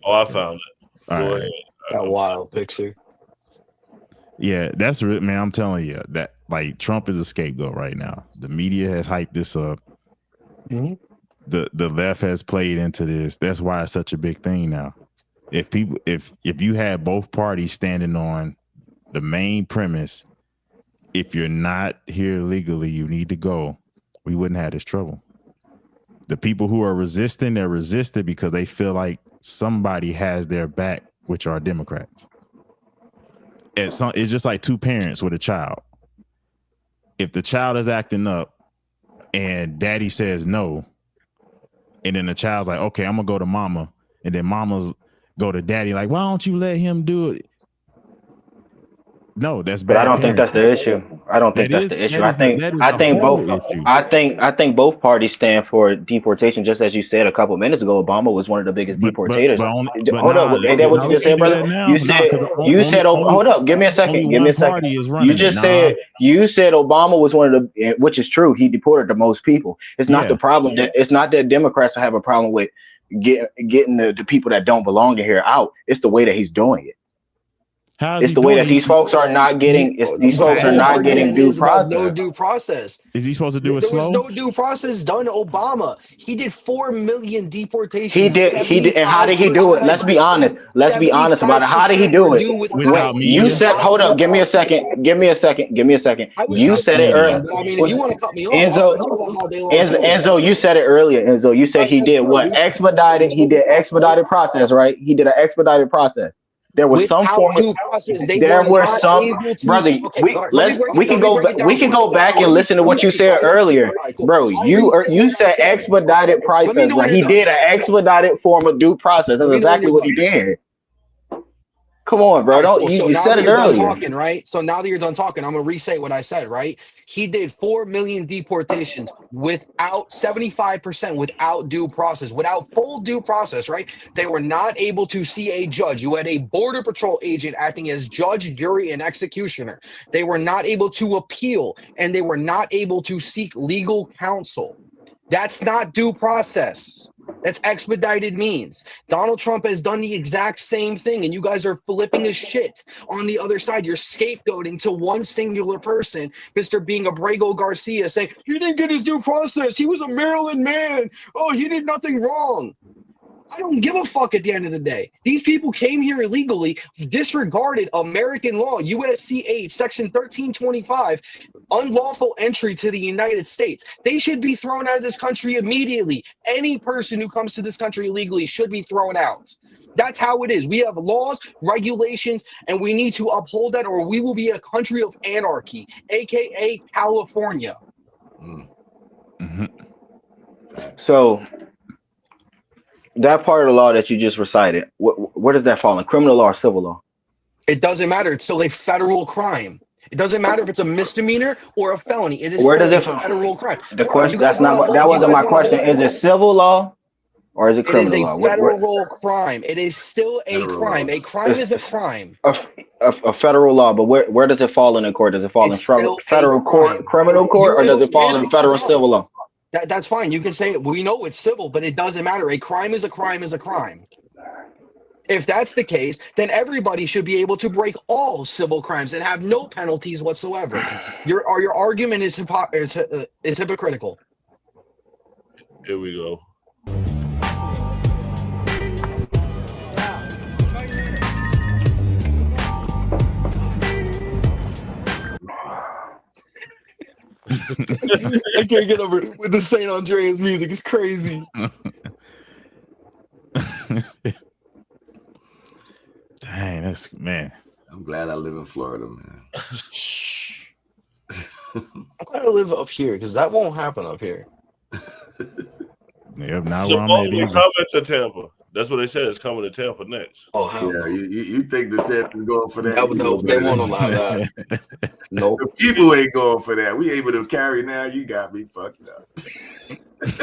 [SPEAKER 3] I found it.
[SPEAKER 9] All right.
[SPEAKER 16] That wild picture.
[SPEAKER 9] Yeah, that's real, man. I'm telling you that, like, Trump is a scapegoat right now. The media has hyped this up.
[SPEAKER 16] Mm-hmm.
[SPEAKER 9] The left has played into this. That's why it's such a big thing now. If you had both parties standing on the main premise, if you're not here legally, you need to go, we wouldn't have this trouble. The people who are resisting, they're resisted because they feel like somebody has their back, which are Democrats. It's just like two parents with a child. If the child is acting up and daddy says no, and then the child's like, okay, I'm gonna go to mama, and then mama's go to daddy like, why don't you let him do it? No, that's bad.
[SPEAKER 1] But I don't think that's the issue. I don't think that's the issue. I think both parties stand for deportation. Just as you said a couple minutes ago, Obama was one of the biggest deportators. Hold up, ain't that what you just said, brother? You said. Hold up, give me a second. Give me a second. You just said Obama was one of the, which is true. He deported the most people. It's not the problem that it's not that Democrats have a problem with getting the people that don't belong in here out. It's the way that he's doing it. It's the way that these folks are not getting. These folks are not getting due process.
[SPEAKER 16] No due process.
[SPEAKER 9] Is he supposed to do it
[SPEAKER 16] There
[SPEAKER 9] slow?
[SPEAKER 16] was no due process done to Obama. He did 4 million deportations.
[SPEAKER 1] He did. And how did he do it? Let's be honest. Let's be honest about it. How did he do it? You said. Hold up. Give me a second. Give me a second. You said it earlier.
[SPEAKER 16] I mean, if you want to cut me off,
[SPEAKER 1] Enzo, you said it earlier. Enzo, you said he did what? Expedited. He did expedited process, right? He did an expedited process. There was some form of
[SPEAKER 16] process.
[SPEAKER 1] There were some, brother. We can go back and listen to what you said earlier, bro. You said expedited process. Like he did an expedited form of due process. That's exactly what he did. Come on, bro. You said it earlier.
[SPEAKER 16] Talking, right? So now that you're done talking, I'm gonna re-say what I said, right? He did 4 million deportations without 75% without due process, without full due process, right? They were not able to see a judge. You had a border patrol agent acting as judge, jury, and executioner. They were not able to appeal, and they were not able to seek legal counsel. That's not due process. That's expedited means. Donald Trump has done the exact same thing, and you guys are flipping his shit on the other side. You're scapegoating to one singular person, Mr. being Abrego Garcia, saying, he didn't get his due process. He was a Maryland man. Oh, he did nothing wrong.
[SPEAKER 7] I don't give a fuck at the end of the day. These people came here illegally, disregarded American law, USCH, Section 1325, unlawful entry to the United States. They should be thrown out of this country immediately. Any person who comes to this country illegally should be thrown out. That's how it is. We have laws, regulations, and we need to uphold that, or we will be a country of anarchy, aka California.
[SPEAKER 9] Mm-hmm.
[SPEAKER 1] So that part of the law that you just recited, where does that fall in? Criminal law or civil law?
[SPEAKER 7] It doesn't matter. It's still a federal crime. It doesn't matter if it's a misdemeanor or a felony. It is
[SPEAKER 1] Where
[SPEAKER 7] still
[SPEAKER 1] does
[SPEAKER 7] a
[SPEAKER 1] it
[SPEAKER 7] federal crime.
[SPEAKER 1] The question that wasn't my question. Is it civil law or is it
[SPEAKER 7] It
[SPEAKER 1] criminal
[SPEAKER 7] is a
[SPEAKER 1] law?
[SPEAKER 7] federal crime. It is still a crime. A crime is a crime.
[SPEAKER 1] A federal law, but where does it fall in the court? Does it fall in federal court, criminal court, or does it fall in federal civil law?
[SPEAKER 7] That's fine. You can say it. We know it's civil, but it doesn't matter. A crime is a crime is a crime. If that's the case, then everybody should be able to break all civil crimes and have no penalties whatsoever. Your argument is hypocritical.
[SPEAKER 3] Here we go.
[SPEAKER 7] I can't get over it with the St. Andreas music. It's crazy.
[SPEAKER 9] Dang, that's man.
[SPEAKER 15] I'm glad I live in Florida, man.
[SPEAKER 7] I'm glad I live up here because that won't happen up here.
[SPEAKER 9] Yep, not
[SPEAKER 3] So
[SPEAKER 9] where I'm at
[SPEAKER 3] coming
[SPEAKER 9] either.
[SPEAKER 3] to Tampa. That's what they said. It's coming to Tampa next.
[SPEAKER 7] Oh hell
[SPEAKER 15] yeah! You think the set is going for that?
[SPEAKER 7] No, they won't allow that. Nope.
[SPEAKER 15] The people ain't going for that. We able to carry now. You got me fucked up.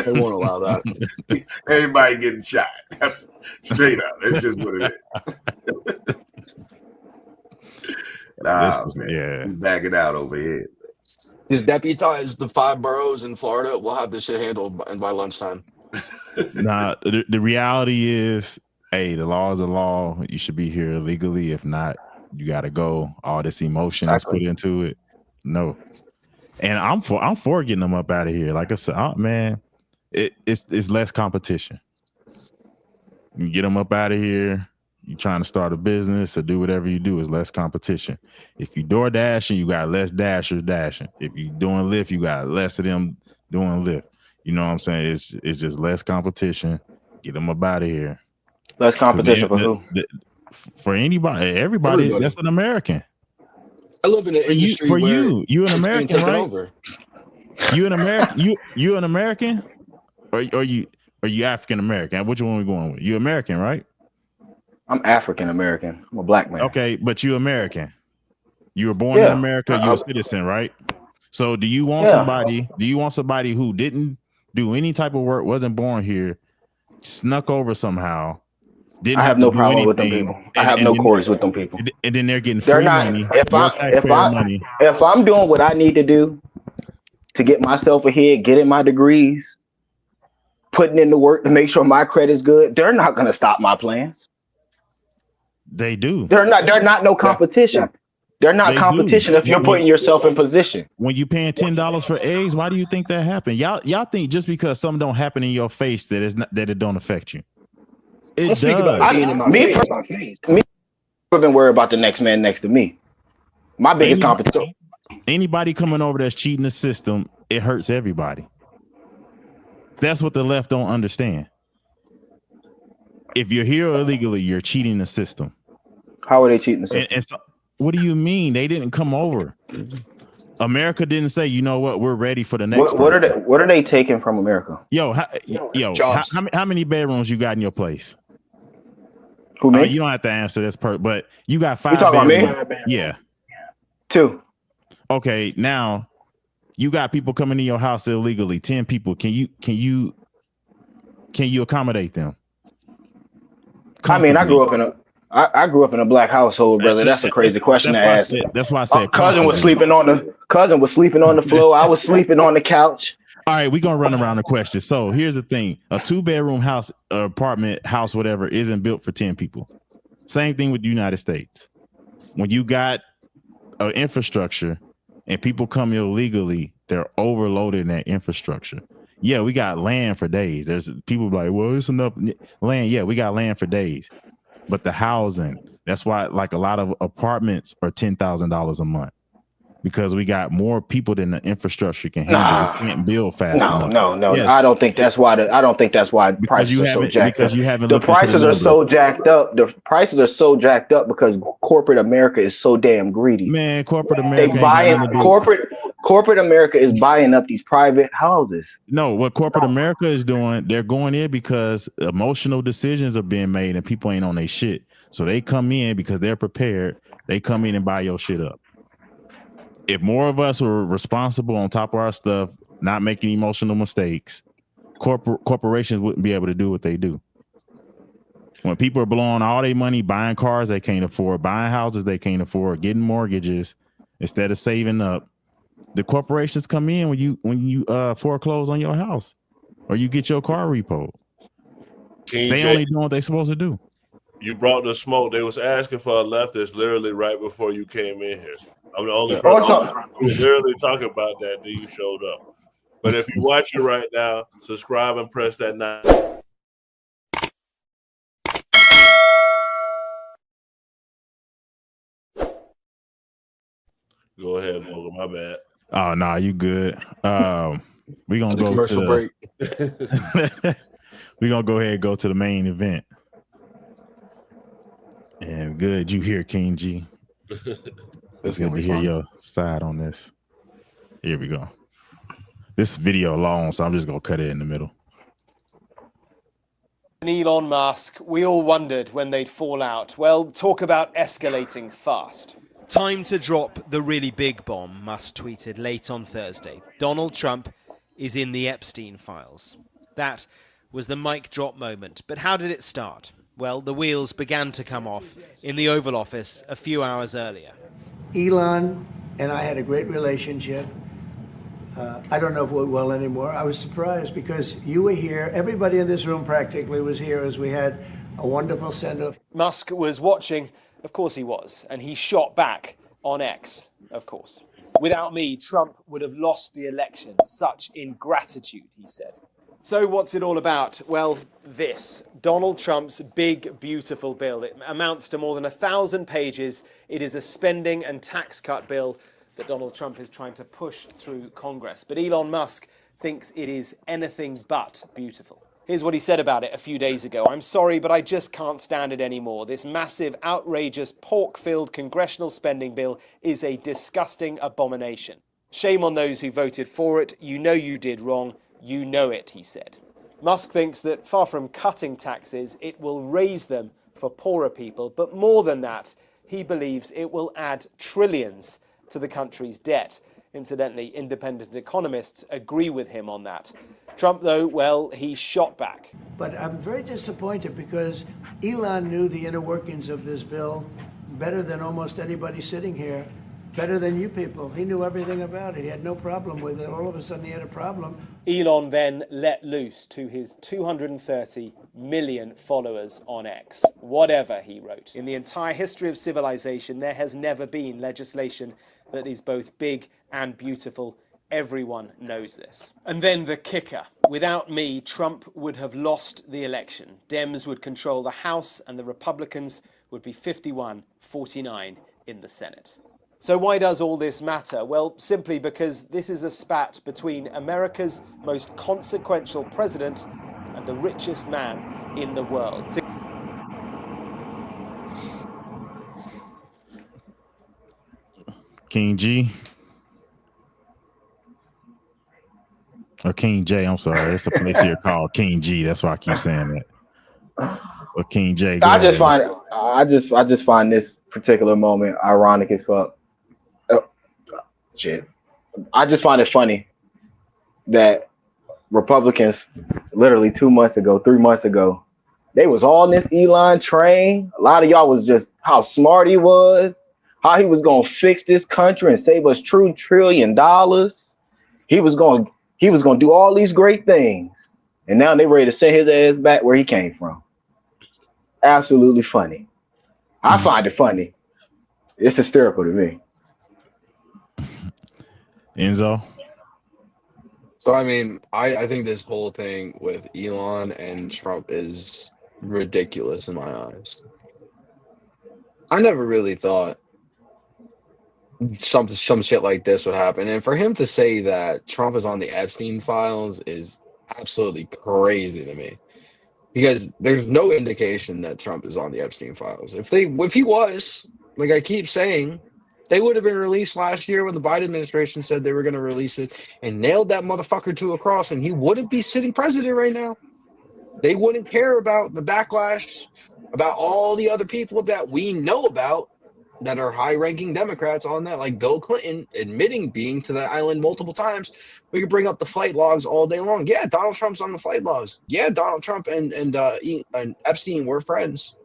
[SPEAKER 7] They won't allow that.
[SPEAKER 15] Everybody getting shot. That's straight up. That's just what it is. Nah, man.
[SPEAKER 9] Yeah.
[SPEAKER 15] We back it out over here.
[SPEAKER 7] Just deputize the 5 boroughs in Florida. We'll have this shit handled by lunchtime.
[SPEAKER 9] Nah, the reality is, hey, the law is a law. You should be here legally. If not, you got to go. All this emotion is put into it. No, and I'm for getting them up out of here. Like I said, man, it's less competition. You get them up out of here. You trying to start a business or do whatever you do, is less competition. If you door dashing, you got less dashers dashing. If you doing Lyft, you got less of them doing Lyft. You know what I'm saying? It's just less competition. Get them up out of here.
[SPEAKER 1] Less competition for who?
[SPEAKER 9] For anybody, everybody. That's an American.
[SPEAKER 7] I live in an industry
[SPEAKER 9] for
[SPEAKER 7] where
[SPEAKER 9] you an
[SPEAKER 7] it's
[SPEAKER 9] American,
[SPEAKER 7] being taken
[SPEAKER 9] right?
[SPEAKER 7] over.
[SPEAKER 9] You an American? you an American? Or you African American? Which one are we going with? You American, right?
[SPEAKER 1] I'm African American. I'm a black man.
[SPEAKER 9] Okay, but you American. You were born in America. You're a citizen, right? So do you want somebody? Do you want somebody who didn't do any type of work, wasn't born here, snuck over somehow?
[SPEAKER 1] I have no problem with them people. I have no quarrels with them people.
[SPEAKER 9] And then they're getting free money.
[SPEAKER 1] If I'm doing what I need to do to get myself ahead, getting my degrees, putting in the work to make sure my credit's good, they're not going to stop my plans.
[SPEAKER 9] They do.
[SPEAKER 1] They're not no competition. They're not competition if you're putting yourself in position.
[SPEAKER 9] When you paying $10 for eggs, why do you think that happened? Y'all think just because something don't happen in your face that it don't affect you? It does.
[SPEAKER 1] Me, I've been worried about the next man next to me. My biggest competition.
[SPEAKER 9] Anybody coming over that's cheating the system, it hurts everybody. That's what the left don't understand. If you're here illegally, you're cheating the system.
[SPEAKER 1] How are they cheating the system?
[SPEAKER 9] And so, what do you mean? They didn't come over. America didn't say, you know what, we're ready for the next.
[SPEAKER 1] What are they taking from America?
[SPEAKER 9] How many bedrooms you got in your place?
[SPEAKER 1] Who, me?
[SPEAKER 9] You don't have to answer this but you got 5
[SPEAKER 1] You talking
[SPEAKER 9] bedrooms.
[SPEAKER 1] about me?
[SPEAKER 9] Yeah.
[SPEAKER 1] 2.
[SPEAKER 9] Okay, now you got people coming in your house illegally, 10 people. Can you accommodate them?
[SPEAKER 1] I mean, I grew up in a black household, brother. That's a crazy question to ask.
[SPEAKER 9] That's why I said
[SPEAKER 1] cousin was sleeping on the floor. I was sleeping on the couch.
[SPEAKER 9] All right, we're gonna run around the question. So here's the thing: a 2-bedroom house, apartment, house, whatever, isn't built for 10 people. Same thing with the United States. When you got an infrastructure and people come illegally, they're overloaded in that infrastructure. Yeah, we got land for days. There's people like, well, it's enough land. Yeah, we got land for days. But the housing, that's why like a lot of apartments are $10,000 a month. Because we got more people than the infrastructure can handle. We can't build fast enough.
[SPEAKER 1] No.
[SPEAKER 9] Yes,
[SPEAKER 1] I don't think that's why. I don't think that's why prices are so jacked up.
[SPEAKER 9] you haven't
[SPEAKER 1] The
[SPEAKER 9] looked into the
[SPEAKER 1] prices are
[SPEAKER 9] numbers.
[SPEAKER 1] so jacked up. The prices are so jacked up because corporate America is so damn greedy.
[SPEAKER 9] Man, corporate
[SPEAKER 1] They
[SPEAKER 9] America ain't got
[SPEAKER 1] buying
[SPEAKER 9] nothing to do.
[SPEAKER 1] corporate America is buying up these private houses.
[SPEAKER 9] No, what corporate America is doing, they're going in because emotional decisions are being made and people ain't on their shit. So they come in because they're prepared. They come in and buy your shit up. If more of us were responsible on top of our stuff, not making emotional mistakes, corporations wouldn't be able to do what they do. When people are blowing all their money buying cars they can't afford, buying houses they can't afford, getting mortgages instead of saving up, the corporations come in when you foreclose on your house or you get your car repoed. They only doing what they're supposed to do.
[SPEAKER 3] You brought the smoke. They was asking for a leftist literally right before you came in here. I'm the only person who literally talking about that. Then you showed up. But if you're watching right now, subscribe and press that 9. Go ahead, Vogel. My bad.
[SPEAKER 9] Oh no, you good. We gonna go
[SPEAKER 16] commercial
[SPEAKER 9] to
[SPEAKER 16] break.
[SPEAKER 9] we gonna go ahead and go to the main event. And good, you hear King G. It's good to hear your side on this. Here we go. This video long, so I'm just gonna cut it in the middle.
[SPEAKER 5] Elon Musk, we all wondered when they'd fall out. Well, talk about escalating fast.
[SPEAKER 11] Time to drop the really big bomb, Musk tweeted late on Thursday. Donald Trump is in the Epstein files. That was the mic drop moment. But how did it start? Well, the wheels began to come off in the Oval Office a few hours earlier.
[SPEAKER 19] Elon and I had a great relationship. I don't know if we're well anymore. I was surprised because you were here. Everybody in this room practically was here as we had a wonderful send-off.
[SPEAKER 5] Musk was watching. Of course he was. And he shot back on X, of course. Without me, Trump would have lost the election. Such ingratitude, he said. So what's it all about? Well, this. Donald Trump's big, beautiful bill. It amounts to more than 1,000 pages. It is a spending and tax cut bill that Donald Trump is trying to push through Congress. But Elon Musk thinks it is anything but beautiful. Here's what he said about it a few days ago. I'm sorry, but I just can't stand it anymore. This massive, outrageous, pork-filled congressional spending bill is a disgusting abomination. Shame on those who voted for it. You know you did wrong. You know it, he said. Musk thinks that far from cutting taxes, it will raise them for poorer people. But more than that, he believes it will add trillions to the country's debt. Incidentally, independent economists agree with him on that. Trump, though, well, he shot back.
[SPEAKER 19] But I'm very disappointed because Elon knew the inner workings of this bill better than almost anybody sitting here, better than you people. He knew everything about it. He had no problem with it. All of a sudden he had a problem.
[SPEAKER 5] Elon then let loose to his 230 million followers on X. Whatever, he wrote. In the entire history of civilization, there has never been legislation that is both big and beautiful. Everyone knows this. And then the kicker. Without me, Trump would have lost the election. Dems would control the House and the Republicans would be 51-49 in the Senate. So why does all this matter? Well, simply because this is a spat between America's most consequential president and the richest man in the world.
[SPEAKER 9] King G. Or King J, I'm sorry. It's a place here called King G. That's why I keep saying that. Or King J.
[SPEAKER 1] I just find this particular moment ironic as fuck. Shit. I just find it funny that Republicans literally 2 months ago, 3 months ago, they was all on this Elon train. A lot of y'all was just how smart he was, how he was gonna fix this country and save us $2 trillion. He was gonna do all these great things. And now they ready to send his ass back where he came from. Absolutely funny. I find it funny. It's hysterical to me.
[SPEAKER 9] Enzo?
[SPEAKER 16] So I mean, I think this whole thing with Elon and Trump is ridiculous in my eyes. I never really thought some shit like this would happen. And for him to say that Trump is on the Epstein files is absolutely crazy to me. Because there's no indication that Trump is on the Epstein files. If he was, like I keep saying, they would have been released last year when the Biden administration said they were going to release it and nailed that motherfucker to a cross, and he wouldn't be sitting president right now. They wouldn't care about the backlash, about all the other people that we know about that are high-ranking Democrats on that, like Bill Clinton admitting being to that island multiple times. We could bring up the flight logs all day long. Yeah, Donald Trump's on the flight logs. Yeah, Donald Trump and Epstein were friends.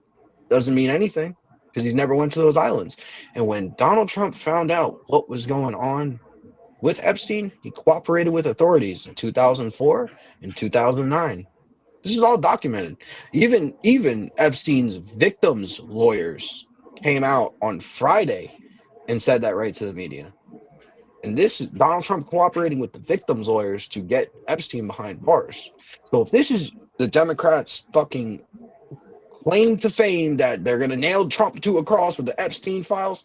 [SPEAKER 16] Doesn't mean anything because he's never went to those islands. And when Donald Trump found out what was going on with Epstein, he cooperated with authorities in 2004 and 2009. This is all documented. Even Epstein's victims' lawyers came out on Friday and said that right to the media. And this is Donald Trump cooperating with the victims' lawyers to get Epstein behind bars. So if this is the Democrats' fucking claim to fame that they're going to nail Trump to a cross with the Epstein files,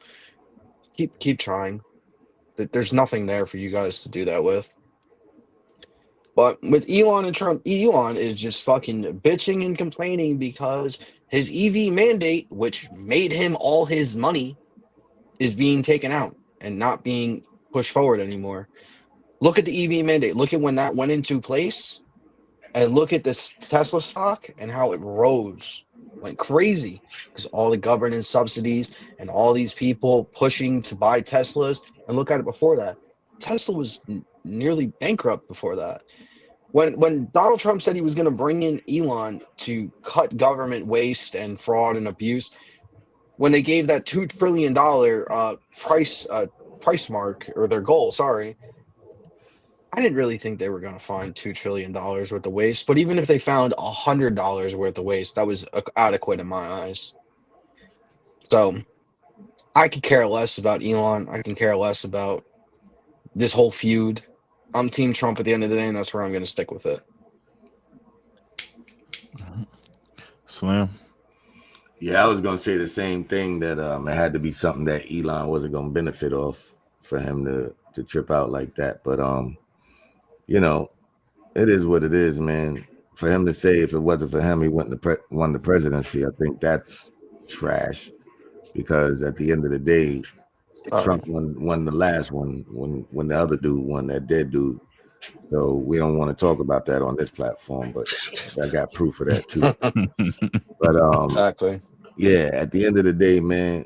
[SPEAKER 16] keep trying. There's nothing there for you guys to do that with. But with Elon and Trump, Elon is just fucking bitching and complaining because his EV mandate, which made him all his money, is being taken out and not being pushed forward anymore. Look at the EV mandate. Look at when that went into place, and look at this Tesla stock and how it rose, went crazy because all the government subsidies and all these people pushing to buy Teslas. And look at it before that. Tesla was nearly bankrupt before that. When Donald Trump said he was going to bring in Elon to cut government waste and fraud and abuse, when they gave that $2 trillion price mark, or their goal, sorry, I didn't really think they were going to find $2 trillion worth of waste. But even if they found $100 worth of waste, that was adequate in my eyes. So I could care less about Elon. I can care less about this whole feud. I'm Team Trump at the end of the day, and that's where I'm going to stick with it.
[SPEAKER 9] Slim.
[SPEAKER 15] Yeah, I was gonna say the same thing, that it had to be something that Elon wasn't gonna benefit off for him to trip out like that. But you know, it is what it is, man. For him to say if it wasn't for him, he wouldn't have won the presidency, I think that's trash. Because at the end of the day, Trump won the last one when the other dude won, that dead dude. So we don't want to talk about that on this platform, but I got proof of that too. But
[SPEAKER 16] exactly.
[SPEAKER 15] Yeah, at the end of the day, man,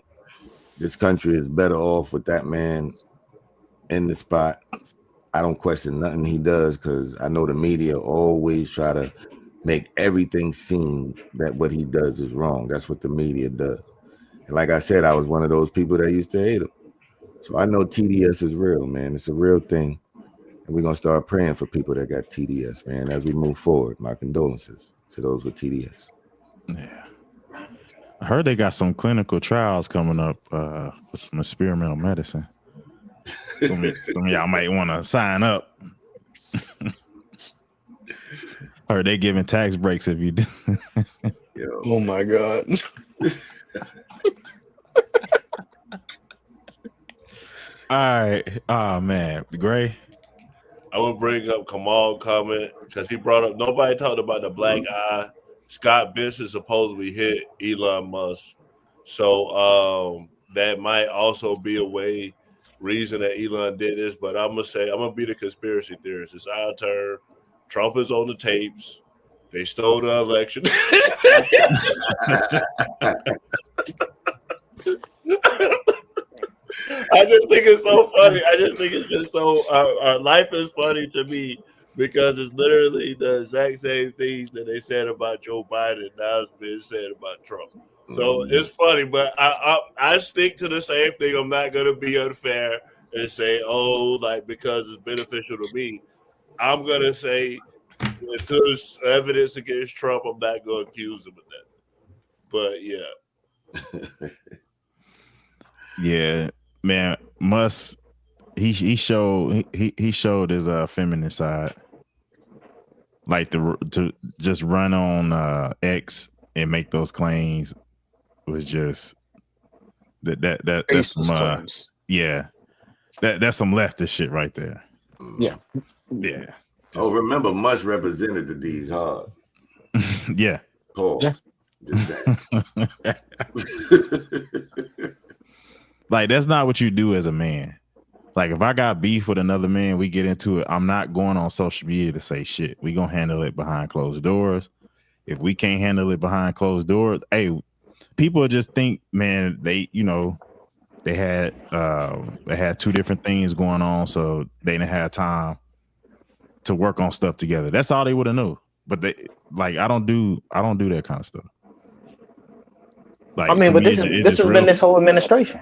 [SPEAKER 15] this country is better off with that man in the spot. I don't question nothing he does, because I know the media always try to make everything seem that what he does is wrong. That's what the media does. And like I said, I was one of those people that used to hate him. So I know TDS is real, man. It's a real thing. And we're going to start praying for people that got TDS, man, as we move forward. My condolences to those with TDS.
[SPEAKER 9] Yeah. I heard they got some clinical trials coming up for some experimental medicine. Some of y'all might want to sign up. Heard they giving tax breaks if you do.
[SPEAKER 16] Oh my God.
[SPEAKER 9] All right. Oh man, Gray.
[SPEAKER 3] I would bring up Kamal comment because he brought up, nobody talked about the black eye. Scott Benson supposedly hit Elon Musk. So that might also be a reason that Elon did this. But I'm going to be the conspiracy theorist. It's our turn. Trump is on the tapes. They stole the election. I just think it's so funny. I just think it's just so, our life is funny to me, because it's literally the exact same things that they said about Joe Biden now it's been said about Trump. So it's funny, but I stick to the same thing. I'm not going to be unfair and say, because it's beneficial to me. I'm going to say, until there's evidence against Trump, I'm not going to accuse him of that. But yeah.
[SPEAKER 9] Yeah, man, Musk he showed he showed his feminist side, like to just run on X and make those claims was just that's
[SPEAKER 16] Baseless
[SPEAKER 9] some
[SPEAKER 16] claims.
[SPEAKER 9] yeah, that's some leftist shit right there.
[SPEAKER 16] Yeah.
[SPEAKER 9] Yeah.
[SPEAKER 15] Oh, remember, Musk represented the D's hard.
[SPEAKER 9] Yeah.
[SPEAKER 15] Pause. Just saying.
[SPEAKER 9] Like, that's not what you do as a man. Like, if I got beef with another man, we get into it. I'm not going on social media to say shit. We gonna handle it behind closed doors. If we can't handle it behind closed doors, hey, people just think, man, they had two different things going on, so they didn't have time to work on stuff together. That's all they would have knew. But they like, I don't do that kind of stuff. Like,
[SPEAKER 1] I mean,
[SPEAKER 9] to
[SPEAKER 1] but
[SPEAKER 9] me,
[SPEAKER 1] this
[SPEAKER 9] it's
[SPEAKER 1] has
[SPEAKER 9] just
[SPEAKER 1] been
[SPEAKER 9] real.
[SPEAKER 1] this whole administration.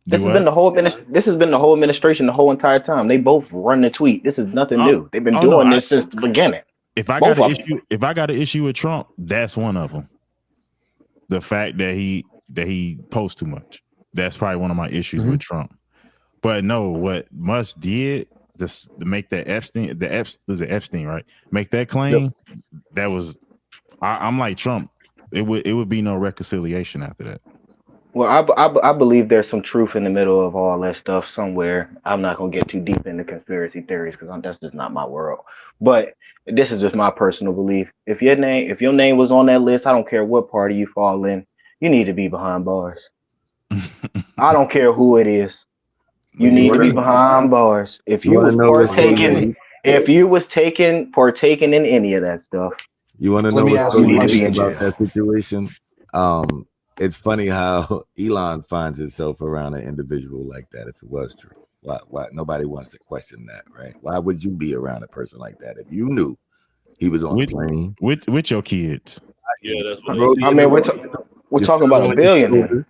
[SPEAKER 9] Do
[SPEAKER 1] This has
[SPEAKER 9] what?
[SPEAKER 1] been the whole this has been the whole administration the whole entire time. They both run the tweet. This is nothing new. They've been
[SPEAKER 9] Oh no,
[SPEAKER 1] doing this since the beginning.
[SPEAKER 9] if I
[SPEAKER 1] Both
[SPEAKER 9] got an
[SPEAKER 1] of them.
[SPEAKER 9] issue, with Trump, that's one of them. The fact that he posts too much. That's probably one of my issues with Trump. But no, what Musk did to make that Epstein, right? Make that claim. That was I'm like Trump. It would be no reconciliation after that.
[SPEAKER 1] Well, I believe there's some truth in the middle of all that stuff somewhere. I'm not gonna get too deep into conspiracy theories because that's just not my world. But this is just my personal belief. If your name was on that list, I don't care what party you fall in, you need to be behind bars. I don't care who it is. You need to be behind bars. If
[SPEAKER 15] You
[SPEAKER 1] you
[SPEAKER 15] want
[SPEAKER 1] was
[SPEAKER 15] to know what's so
[SPEAKER 1] partaking,
[SPEAKER 15] unique?
[SPEAKER 1] if you was partaking in any of that stuff,
[SPEAKER 15] You want to
[SPEAKER 16] Let
[SPEAKER 15] know
[SPEAKER 16] me
[SPEAKER 15] what's
[SPEAKER 16] ask
[SPEAKER 15] so
[SPEAKER 16] you a
[SPEAKER 1] need to be
[SPEAKER 15] unique
[SPEAKER 1] in
[SPEAKER 16] question.
[SPEAKER 15] about
[SPEAKER 1] jail.
[SPEAKER 15] that situation? It's funny how Elon finds himself around an individual like that. If it was true, why nobody wants to question that, right? Why would you be around a person like that if you knew he was on a plane?
[SPEAKER 9] With your kids.
[SPEAKER 3] Yeah, that's what
[SPEAKER 15] Bro,
[SPEAKER 1] I mean, we're
[SPEAKER 15] your
[SPEAKER 1] talking
[SPEAKER 15] son
[SPEAKER 1] about a
[SPEAKER 15] on your
[SPEAKER 1] billionaire.
[SPEAKER 15] shoulder.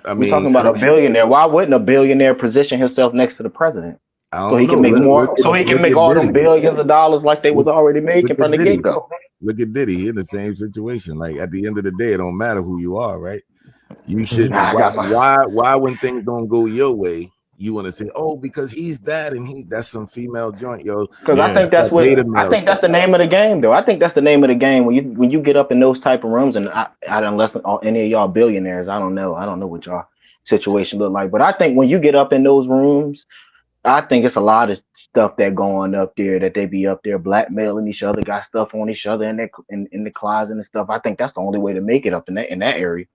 [SPEAKER 15] I
[SPEAKER 1] We're
[SPEAKER 15] mean,
[SPEAKER 1] talking about a billionaire. Why wouldn't a billionaire position himself next to the president
[SPEAKER 15] I
[SPEAKER 1] so
[SPEAKER 15] don't
[SPEAKER 1] he
[SPEAKER 15] know.
[SPEAKER 1] can make more? So he can
[SPEAKER 15] Look
[SPEAKER 1] make
[SPEAKER 15] at
[SPEAKER 1] all them
[SPEAKER 15] Diddy.
[SPEAKER 1] billions of dollars like they was already
[SPEAKER 15] Look
[SPEAKER 1] making from
[SPEAKER 15] at
[SPEAKER 1] the
[SPEAKER 15] Diddy.
[SPEAKER 1] get go.
[SPEAKER 15] Look at Diddy. He in the same situation. Like, at the end of the day, it don't matter who you are, right? You should.
[SPEAKER 1] Nah, I got my.
[SPEAKER 15] Why when things don't go your way, you want to say, oh, because he's that and that's some female joint, yo.
[SPEAKER 1] Because I think that's what
[SPEAKER 15] Beta
[SPEAKER 1] I
[SPEAKER 15] male
[SPEAKER 1] think that's
[SPEAKER 15] stuff.
[SPEAKER 1] the name of the game, though. I think that's the name of the game when you get up in those type of rooms, and unless any of y'all billionaires, I don't know what y'all situation look like, but I think when you get up in those rooms, I think it's a lot of stuff that going up there that they be up there blackmailing each other, got stuff on each other in the closet and stuff. I think that's the only way to make it up in that area.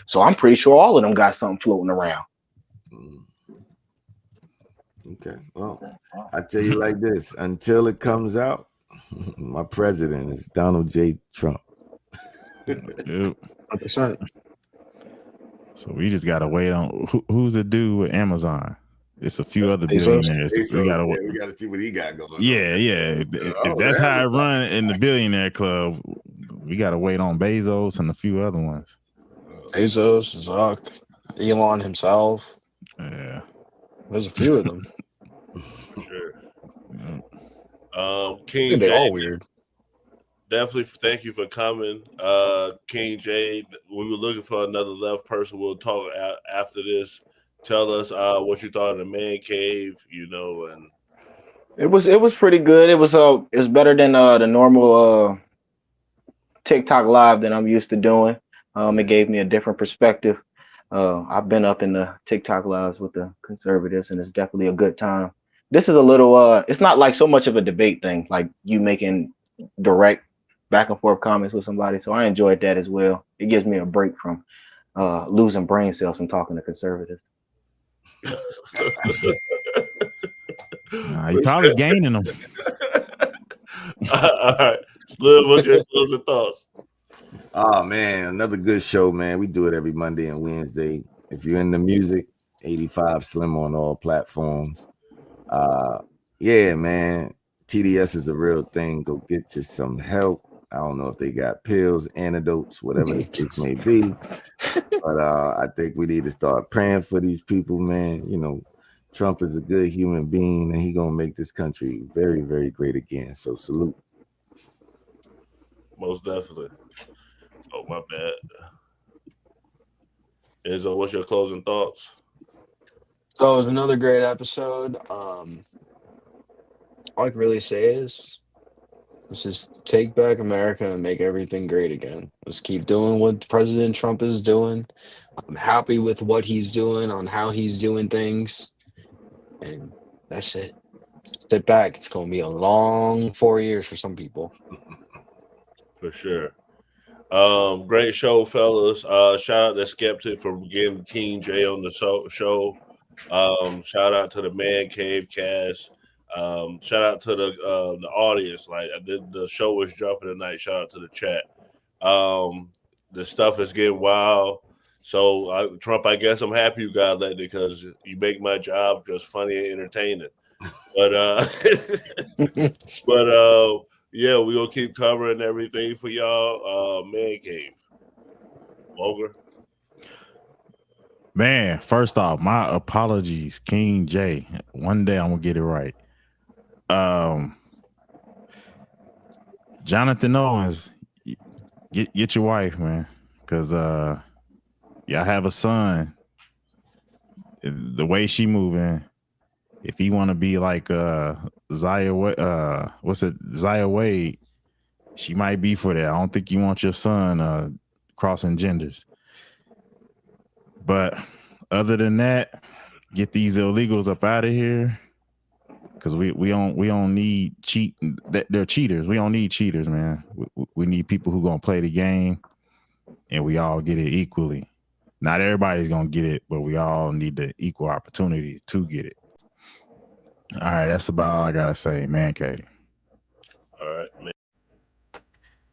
[SPEAKER 1] So I'm pretty sure all of them got something floating around.
[SPEAKER 15] Okay, well, I tell you like this: until it comes out, my president is Donald J. Trump.
[SPEAKER 16] 100%.
[SPEAKER 9] So we just gotta wait on who's the dude with Amazon. It's a few other
[SPEAKER 16] Bezos?
[SPEAKER 9] billionaires.
[SPEAKER 15] We
[SPEAKER 9] gotta
[SPEAKER 15] see what he got going on.
[SPEAKER 9] Yeah. If that's how it run in the billionaire club, we gotta wait on Bezos and a few other ones.
[SPEAKER 16] Bezos, Zuck, Elon himself.
[SPEAKER 9] Yeah.
[SPEAKER 16] There's a few of them.
[SPEAKER 3] Sure.
[SPEAKER 16] I
[SPEAKER 3] King
[SPEAKER 16] think they're all
[SPEAKER 3] J,
[SPEAKER 16] weird.
[SPEAKER 3] definitely thank you for coming. King J, we were looking for another left person. We'll talk after this. Tell us what you thought of the man cave, and
[SPEAKER 1] It was pretty good. It was better than the normal TikTok live that I'm used to doing. It gave me a different perspective. I've been up in the TikTok lives with the conservatives, and it's definitely a good time. This is a little it's not like so much of a debate thing, like you making direct back and forth comments with somebody. So I enjoyed that as well. It gives me a break from losing brain cells from talking to conservatives.
[SPEAKER 9] You're probably gaining them.
[SPEAKER 3] All right. Slim, what's your closing thoughts?
[SPEAKER 15] Oh man, another good show, man. We do it every Monday and Wednesday. If you're in the music, 85 Slim on all platforms. Yeah, man. TDS is a real thing. Go get you some help. I don't know if they got pills, antidotes, whatever the case may be. But I think we need to start praying for these people, man. Trump is a good human being, and he gonna make this country very, very great again. So salute.
[SPEAKER 3] Most definitely. Oh, my bad. Enzo, what's your closing thoughts?
[SPEAKER 16] So it was another great episode. All I can really say is let's just take back America and make everything great again. Let's keep doing what President Trump is doing. I'm happy with what he's doing, on how he's doing things. And that's it. Sit back. It's going to be a long 4 years for some people.
[SPEAKER 3] For sure. Great show, fellas. Shout out to Skeptic for getting King J on the show. Shout out to the Man Cave cast. Shout out to the audience. Like the show was jumping tonight. Shout out to the chat. The stuff is getting wild. So Trump, I guess I'm happy you got elected because you make my job just funny and entertaining. But yeah, we gonna keep covering everything for y'all. Man Cave. Logan.
[SPEAKER 9] Man, first off, my apologies, King J. One day I'm gonna get it right. Jonathan Owens, get your wife, man, because y'all have a son. The way she moving, if he want to be like Zaya Wade, she might be for that. I don't think you want your son crossing genders. But other than that, get these illegals up out of here. Because we don't need cheating. They're cheaters. We don't need cheaters, man. We need people who gonna play the game, and we all get it equally. Not everybody's gonna get it, but we all need the equal opportunity to get it. All right, that's about all I gotta say, man. Cave.
[SPEAKER 3] All right, man.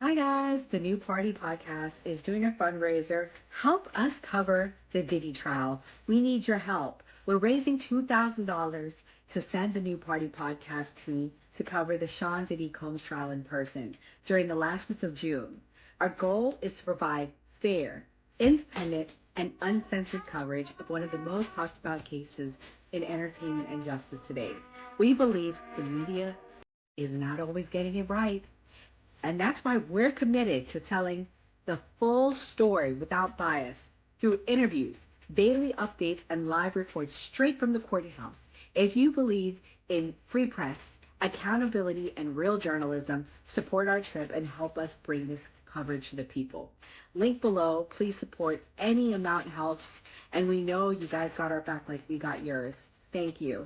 [SPEAKER 12] Hi guys, the New Party Podcast is doing a fundraiser. Help us cover the Diddy trial. We need your help. We're raising $2,000 to send the New Party Podcast team to cover the Sean Diddy Combs trial in person during the last week of June. Our goal is to provide fair, independent, and uncensored coverage of one of the most talked about cases in entertainment and justice today. We believe the media is not always getting it right. And that's why we're committed to telling the full story without bias through interviews, daily updates, and live reports straight from the courthouse. If you believe in free press, accountability, and real journalism, support our trip and help us bring this coverage to the people. Link below. Please support. Any amount helps. And we know you guys got our back like we got yours. Thank you.